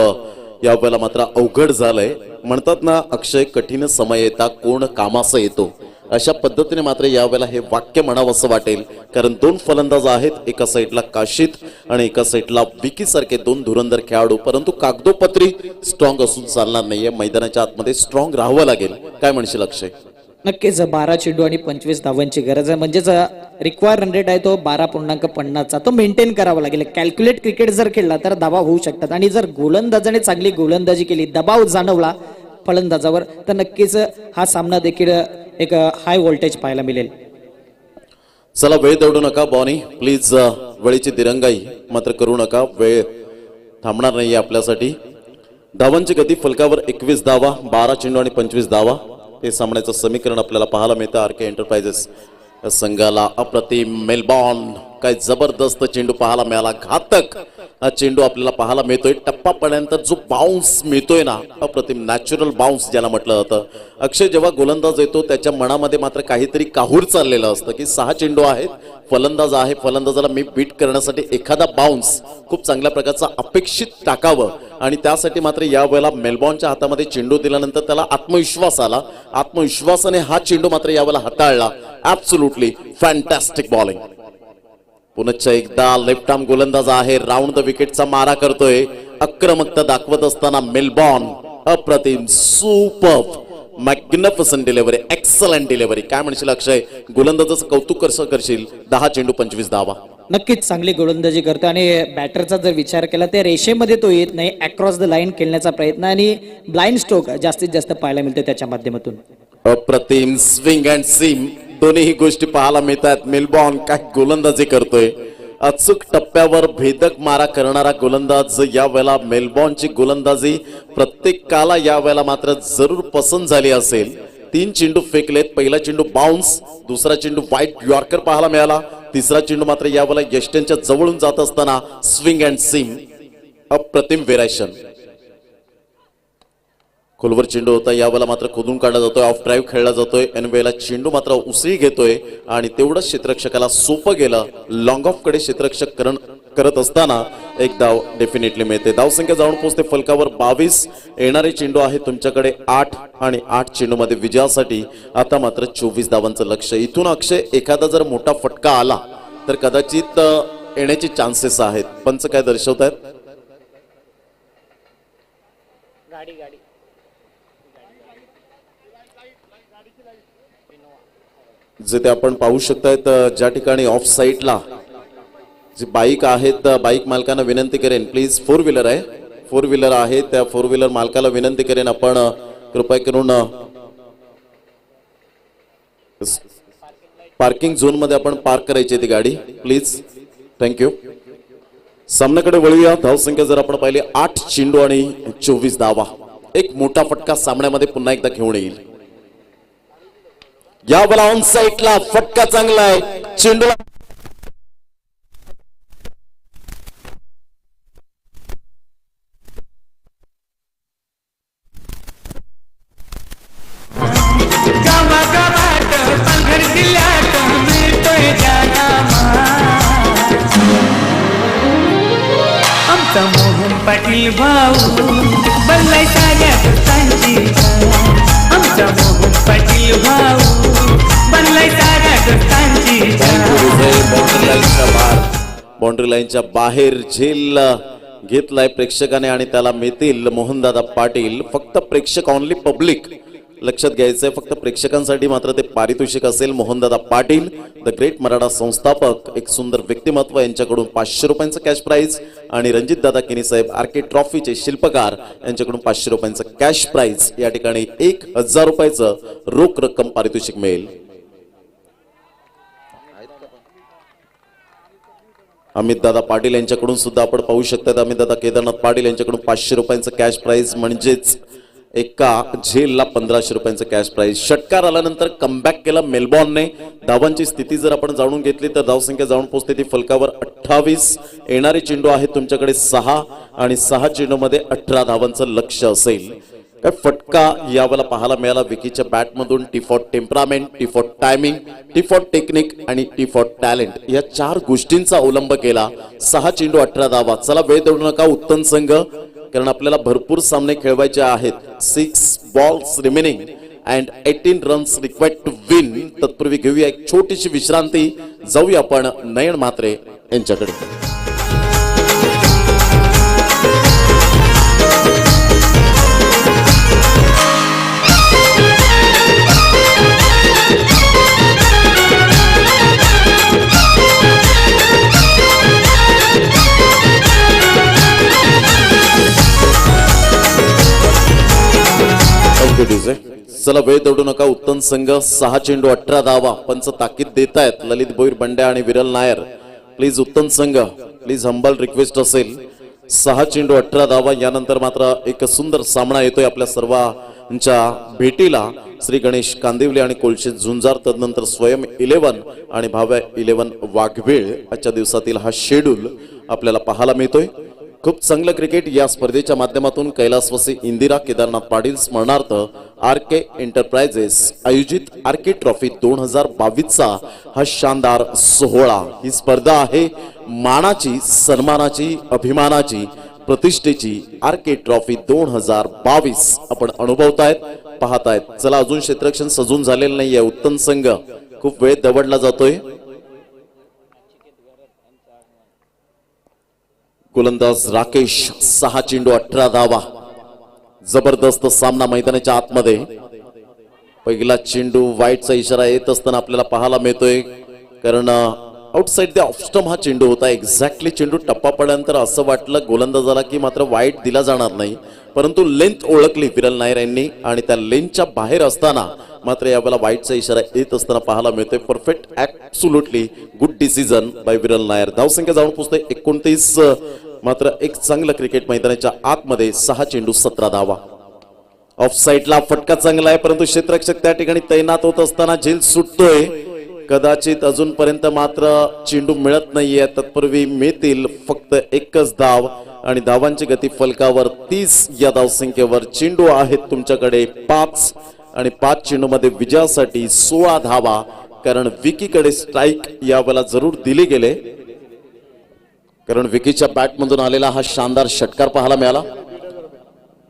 यावेळेला मात्र अवघड झालंय. म्हणतात ना, अक्षय, कठीण समय येता कोण कामास येतो. अशा पद्धतीने मात्र यावेळेला हे वाक्य म्हणावं असं वाटेल. कारण 2 फलंदाज आहेत. एका साईडला काशीद आणि एका साईडला विकी सारखे 2 धुरंधर खेळाडू. परंतु कागदोपत्री स्ट्रॉंग असून चालणार नाहीये. मैदानाच्या आतमध्ये स्ट्रॉंग राहावं लागेल. काय म्हणशील अक्षय? नक्कीच. 12 चेंडू आणि 25 धावांची गरज आहे. म्हणजेच रिक्वायर रन रेट आहे तो 12.50चा. तो मेंटेन करावा लागेल. कॅल्क्युलेट क्रिकेट जर खेळला तर धावा होऊ शकतात. आणि जर गोलंदाजाने चांगली गोलंदाजी केली, दबाव जाणवला फलंदाजावर, तर नक्कीच हा सामना देखील एक हाय व्होल्टेज पाहायला मिळेल. चला, वेळ दौडू नका बॉनी प्लीज. वेळेची दिरंगाई मात्र करू नका. वेळ थांबणार नाहीये आपल्यासाठी. धावांची गती फलकावर 21 धावा, 12 चेंडू आणि 25 धावा. हे सामन्याचं समीकरण आपल्याला पाहायला मिळतं. आरके एंटरप्राइजेस संघाला अप्रतिम मेलबॉर्न. काय जबरदस्त चेंडू पाहायला मिळाला. घातक हा चेंडू आपल्याला पाहायला मिळतोय. टप्पापर्यंत जो बाउन्स मिळतोय ना, अप्रतिम नॅचरल बाउन्स ज्याला म्हटलं जातं. अक्षय, जेव्हा गोलंदाज येतो त्याच्या मनामध्ये मात्र काहीतरी काहूर चाललेलं असतं की 6 चेंडू आहेत, फलंदाज आहे, फलंदाजाला मी बीट करण्यासाठी एखादा बाउन्स खूप चांगल्या प्रकारचा अपेक्षित टाकावं. आणि त्यासाठी मात्र यावेळेला मेलबॉर्नच्या हातामध्ये चेंडू दिल्यानंतर त्याला आत्मविश्वास आला. आत्मविश्वासाने हा चेंडू मात्र यावेळेला हाताळला. Absolutely fantastic bowling. पुनश्च एकदा लेफ्ट आर्म गोलंदाज आहे, राऊंड द विकेटचा मारा करतोय, आक्रमकता दाखवत असताना मेलबॉर्न अप्रतिम, super, magnificent delivery, excellent delivery. काय म्हणशील अक्षय, गोलंदाजाचं कौतुक कसं करशील? 10 चेंडू 25 धावा. नक्कीच चांगली गोलंदाजी करतो आणि बॅटरचा जर विचार केला तर रेषेमध्ये तो येत नाही, अक्रॉस द लाईन खेळण्याचा प्रयत्न आणि ब्लाइंड स्ट्रोक जास्तीत जास्त पाहायला मिळतो त्याच्या माध्यमातून. अप्रतिम स्विंग अँड सीम दोन्ही गोष्टी पाहायला मिळतात. मेलबॉर्न काय गोलंदाजी करतोय, अचूक टप्प्यावर भेदक मारा करणारा गोलंदाज. यावेळेला मेलबॉर्नची गोलंदाजी प्रत्येकाला यावेळेला मात्र जरूर पसंत झाली असेल. 3 चेंडू फेकलेत, पहिला चेंडू बाउन्स, दुसरा चेंडू व्हाईट यॉर्कर पाहायला मिळाला, तिसरा चेंडू मात्र यावेळेला यष्ट्यांच्या जवळून जात असताना स्विंग अँड सीम, अप्रतिम व्हेरायशन. खोलवर चेंडू होता, यावेळेला मात्र खोदून काढला जातोय, ऑफ ड्राईव्ह खेळला जातोय. ऐन वेळेला चेंडू मात्र उसळी घेतोय आणि तेवढंच क्षेत्ररक्षकाला सोपं गेलं. लॉंग ऑफ कडे क्षेत्ररक्षक करत असताना एक धाव डेफिनेटली मिळते. धावसंख्या जाऊन पोहोचते फलकावर 22. येणारे चेंडू आहे तुमच्याकडे 8 आणि 8 चेंडू मध्ये विजयासाठी आता मात्र 24 धावांचं लक्ष. इथून अक्षय एखादा जर मोठा फटका आला तर कदाचित येण्याचे चान्सेस आहेत. पंच काय दर्शवतायत? जे ते आपण पाहू शकतायत ज्या ठिकाणी ऑफ साईडला जी बाईक आहेत, बाईक मालकांना विनंती करेन प्लीज, 4 व्हीलर आहे, 4 व्हीलर आहे, त्या 4 व्हीलर मालकाला विनंती करेन आपण कृपया करून पार्किंग झोन मध्ये आपण पार्क करायची ती गाडी प्लीज. थँक्यू. सामन्याकडे वळूया. धावसंख्या जर आपण पाहिली 8 चेंडू आणि 24 धावा. एक मोठा फटका सामन्यामध्ये पुन्हा एकदा घेऊन येईल. यावेळेला ऑन साईडला फटका चांगला आहे, चेंडूला गावागावात पालघर जिल्ह्यात मिळतोय जानामा. आमचा मोहन पाटील भाऊ बनलाय साऱ्या दोस्तांची जान. आमचा मोहन पाटील भाऊ बनलाय साऱ्या दोस्तांची जान. बाउंड्री लाईनच्या बाहेर झेल घेतलाय प्रेक्षकाने आणि त्याला मिळतील मोहनदादा पाटील. फक्त प्रेक्षक, ऑनली पब्लिक लक्षात घ्यायचंय, फक्त प्रेक्षकांसाठी मात्र ते पारितोषिक असेल. मोहनदादा पाटील द ग्रेट मराठा संस्थापक, एक सुंदर व्यक्तिमत्व, यांच्याकडून 500 रुपयांचं कॅश प्राइज आणि रणजित दादा किनी साहेब आरके ट्रॉफीचे शिल्पकार यांच्याकडून 500 रुपयांचं कॅश प्राइज. या ठिकाणी 1000 रुपयाचं रोख रक्कम पारितोषिक मिळेल. अमित दादा पाटील यांच्याकडून सुद्धा आपण पाहू शकतात, अमित दादा केदारनाथ पाटील यांच्याकडून 500 रुपयांचं कॅश प्राइज, म्हणजेच एका झेलला 1500 रुपयांचं कॅश प्राइज. षटकार आल्यानंतर कमबॅक केला मेलबॉर्नने. धावांची स्थिती जर आपण जाणून घेतली तर धावसंख्या जाऊन पोहोचते ती फलकावर 28. येणारे चेंडू आहे तुमच्याकडे 6 आणि 6 चेंडूमध्ये 18 धावांचं लक्ष असेल. काय फटका यावेळेला पाहायला मिळाला विकीच्या बॅटमधून. T for temperament, T for timing, T for technique आणि टी फॉर टॅलेंट या 4 गोष्टींचा अवलंब केला. 6 चेंडू 18 धावा. चला वेळ देऊ नका उत्तम संघ, कारण आपल्याला भरपूर सामने खेळवायचे आहेत. 6 balls remaining and 18 runs required to win. तत्पूर्वी घेऊया एक छोटीशी विश्रांती. जाऊया आपण नयन म्हात्रे यांच्याकडे. चला वेळ दौडू नका उत्तम संघ. 6 चेंडू 18 धावा. पंच ताकीद देत आहेत ललित भोईर बंड्या आणि विरल नायर. प्लीज उत्तम संघ, प्लीज हंबल रिक्वेस्ट असेल. 6 चेंडू 18 धावा. यानंतर मात्र एक सुंदर सामना येतोय आपल्या सर्वांच्या भेटीला. श्री गणेश कांदिवले आणि कोळशे झुंजार, तदनंतर स्वयं 11 आणि भाव्या 11 वाघवेळ. आजच्या दिवसातील हा शेड्यूल आपल्याला पाहायला मिळतोय. खूप चांगलं क्रिकेट या स्पर्धेच्या माध्यमातून कैलासवासी इंदिरा केदारनाथ पाटील स्मरणार्थ आरके एंटरप्राइजेस आयोजित आरके ट्रॉफी 2022चा हा शानदार सोहळा. ही स्पर्धा आहे मानाची, सन्मानाची, अभिमानाची, प्रतिष्ठेची. आरके ट्रॉफी 2022 आपण अनुभवतायत, पाहतायत. चला अजून क्षेत्ररक्षण सजून झालेलं नाहीये. उत्तम संघ खूप वेळ दवडला जातोय. गोलंदाज राकेश 6 चेंडू 18 धावा. जबरदस्त सामना मैदानाच्या आतमध्ये. पहिला चेंडू वाईटचा इशारा येत असताना आपल्याला पाहायला मिळतोय, कारण आउटसाइड द ऑफ स्टंप हा चेंडू होता. एक्झॅक्टली चेंडू टप्पा पडल्यानंतर असं वाटलं गोलंदाजाला की मात्र वाईट दिला जाणार नाही, परंतु लेंथ ओळखली विरल नायर यांनी आणि त्या लेंथच्या बाहेर असताना मात्र यावेळेला वाईटचा इशारा येत असताना पाहायला मिळतोय. Perfect, absolutely good decision by Viral Nair. धावसंख्या जाऊन पोहोचते 29. मात्र एक चांगलं क्रिकेट मैदानाच्या आतमध्ये 6 चेंडू 17 धावा. ऑफ साईडला फटका चांगला आहे, परंतु क्षेत्ररक्षक त्या ठिकाणी तैनात होत असताना झेल सुटतोय. कदाचित अजूनपर्यंत मात्र चेंडू मिळत नाहीये. तत्पूर्वी मिळतील फक्त एकच धाव आणि धावांची गती फलकावर 30 या धावसंख्येवर. चेंडू आहेत तुमच्याकडे 5 आणि 5 चेंडू मध्ये विजयासाठी 16 धावा, कारण विकीकडे स्ट्राईक यावेळेला जरूर दिले गेले, कारण विकीच्या बॅटमधून आलेला हा शानदार षटकार पाहायला मिळाला.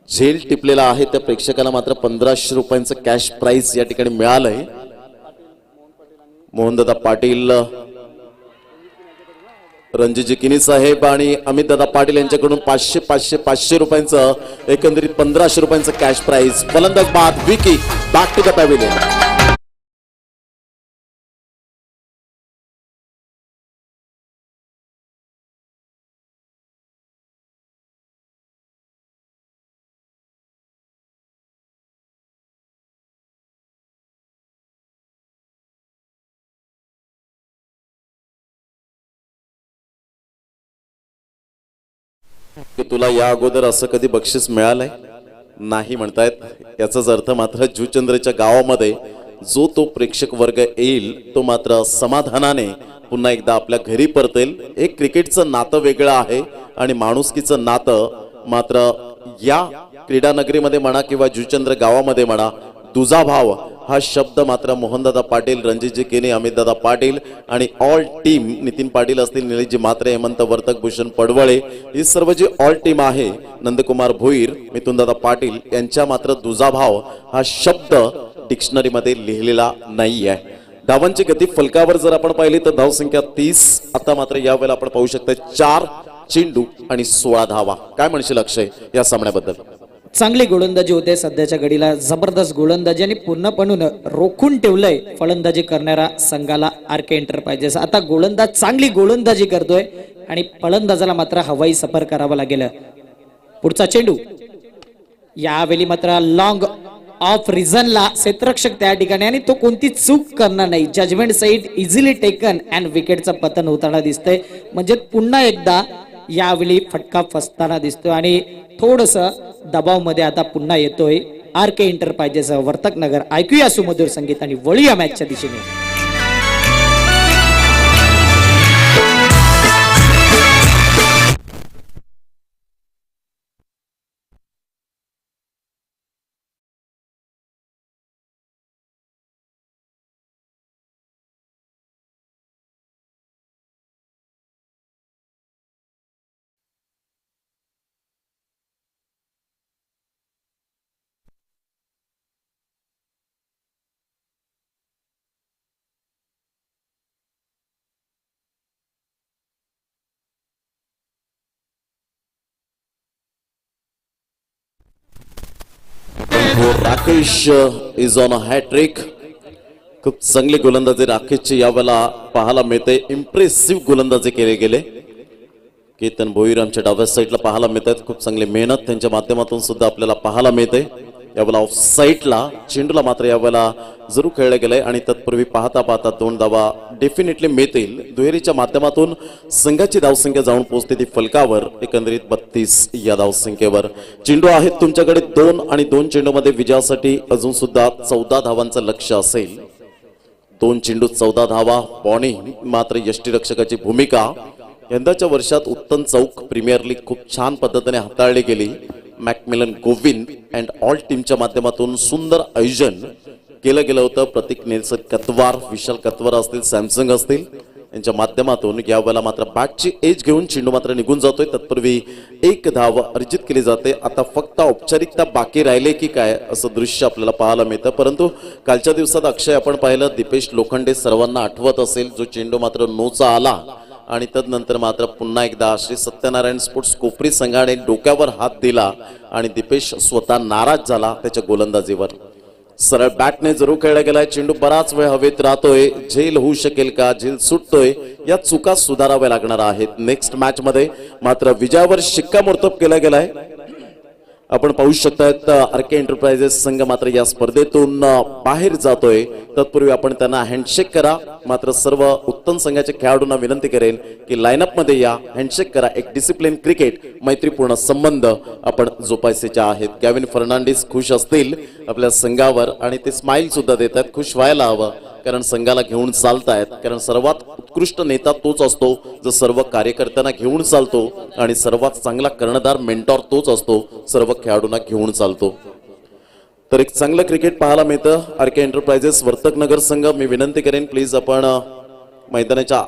झेल टिपलेला आहे त्या प्रेक्षकाला मात्र 1500 रुपयांचं कॅश प्राइज या ठिकाणी मिळालंय. मोहनदादा पाटील, रणजितजी किनी साहेब आणि अमितदादा पाटील यांच्याकडून 500 रुपयांचं एकंदरीत 1500 रुपयांचं कॅश प्राइज. फलंदाज बाद Vicky back to the pavilion. की तुला या अगोदर असं कधी बक्षीस मिळालंय नाही म्हणतायत. याचाच अर्थ मात्र जुचंद्रच्या गावामध्ये जो तो प्रेक्षक वर्ग येईल तो मात्र समाधानाने पुन्हा एकदा आपल्या घरी परतेल. एक क्रिकेटचं नातं वेगळं आहे आणि माणुसकीचं नातं मात्र या क्रीडा नगरीमध्ये म्हणा किंवा जुचंद्र गावामध्ये म्हणा, दुजाभाव हा शब्द मात्र मोहनदादा पाटील, रणजितजी केने, अमितदादा पाटील आणि ऑल टीम, नितीन पाटील असतील, निलेशजी म्हात्रे, हेमंत वर्तक, भूषण पडवळे, ही सर्व जी ऑल टीम आहे, नंदकुमार भोईर, मिथुनदादा पाटील यांच्या मात्र दुजाभाव हा शब्द डिक्शनरीमध्ये लिहिलेला नाही आहे. धावांची गती फलकावर जर आपण पाहिली तर धावसंख्या 30. आता मात्र यावेळेला आपण पाहू शकता 4 चेंडू आणि 16 धावा. काय म्हणशील अक्षय या सामन्याबद्दल? चांगली गोलंदाजी होते सध्याच्या घडीला. जबरदस्त गोलंदाजी आणि पूर्णपणे रोखून ठेवलंय फलंदाजी करणाऱ्या संघाला आरके एंटरप्राइजेस. आता गोलंदाज चांगली गोलंदाजी करतोय आणि फलंदाजाला मात्र हवाई सफर करावा लागेल. पुढचा चेंडू यावेळी मात्र लॉंग ऑफ रिझनला क्षेत्ररक्षक त्या ठिकाणी आणि तो कोणती चूक करणार नाही. Judgment side easily taken and विकेटचं पतन होताना दिसतंय. म्हणजे पुन्हा एकदा यावेळी फटका फसताना दिसतोय आणि थोडस दबाव मध्ये आता पुन्हा येतोय आरके एंटरप्राइजेस वर्तक नगर. ऐकूया सुमधुर संगीत आणि वळूया मॅचच्या दिशेने. Rakesh is on a hat-trick. खूप चांगली गोलंदाजी राकेशची यावेळेला पाहायला मिळते. इम्प्रेसिव्ह गोलंदाजी केले गेले. केतन भोईर आमच्या डाव्या साईडला पाहायला मिळतात. खूप चांगली मेहनत त्यांच्या माध्यमातून सुद्धा आपल्याला पाहायला मिळते. यावेळेला ऑफ साईडला चेंडूला मात्र यावेळेला जरूर खेळलं गेलंय आणि तत्पूर्वी पाहता पाहता 2 धावा डेफिनेटली मिळतील. दुहेरीच्या माध्यमातून संघाची धावसंख्या जाऊन पोहोचते ती फलकावर एकंदरीत 32 या धावसंख्येवर. चेंडू आहेत तुमच्याकडे 2 आणि 2 चेंडूमध्ये विजयासाठी अजून सुद्धा 14 धावांचं लक्ष्य असेल. 2 चेंडू 14 धावा. बॉलिंग मात्र यष्टीरक्षकाची भूमिका. यंदाच्या वर्षात उत्तम चौक प्रीमियर लीग खूप छान पद्धतीने हाताळली गेली. मॅकमिलन गोविंद अँड ऑल टीमच्या माध्यमातून सुंदर आयोजन केलं गेलं होतं. प्रतीक नेल्सन कतवार, विशाल कतवार असतील, सॅमसंग असतील यांच्या माध्यमातून यावेळेला मात्र बॅटची एज घेऊन चेंडू मात्र निघून जातोय. तत्पूर्वी 1 धाव अर्जित केली जाते. आता फक्त औपचारिकता बाकी राहिले की काय असं दृश्य आपल्याला पाहायला मिळतं. परंतु कालच्या दिवसात अक्षय आपण पाहिलं, दीपेश लोखंडे सर्वांना आठवत असेल, जो चेंडू मात्र नोचा आला आणि तदनंतर मात्र पुन्हा एकदा श्री सत्यनारायण स्पोर्ट्स कोपरी संघाने डोक्यावर हात दिला आणि दीपेश स्वतः नाराज झाला त्याच्या गोलंदाजीवर. सरळ बॅटने जरूर खेळला गेलाय, चेंडू बराच वेळ हवेत राहतोय, झेल होऊ शकेल का, झेल सुटतोय, या चुका सुधाराव्या लागणार आहेत. नेक्स्ट मॅच मध्ये मात्र विजयावर शिक्कामोर्तब केला गेलाय. आपण पाहू शकतात आरके एंटरप्राइजेस संघ मात्र या स्पर्धेतून बाहेर जातोय. तत्पूर्वी आपण त्यांना हँडशेक करा. मात्र सर्व उत्तम संघाच्या खेळाडूंना विनंती करेल की लाईनअप मध्ये या, हँडशेक करा. एक डिसिप्लिन क्रिकेट, मैत्रीपूर्ण संबंध आपण जोपासायचे आहेत. गॅविन फर्नांडिस खुश असतील आपल्या संघावर आणि ते स्माइल सुद्धा देत आहेत. खुश व्हायला हवं, कारण संघाला घेऊन चालतायत. कारण सर्वात उत्कृष्ट नेता तोच असतो जो सर्व कार्यकर्त्यांना घेऊन चालतो आणि सर्वात चांगला कर्णधार मेंटॉर तोच असतो, सर्व खेळाडूंना घेऊन चालतो. तर एक चांगलं क्रिकेट पाहायला मिळतं. आरके एंटरप्राइजेस वर्तकनगर संघ, मी विनंती करेन प्लीज आपण मैदानाच्या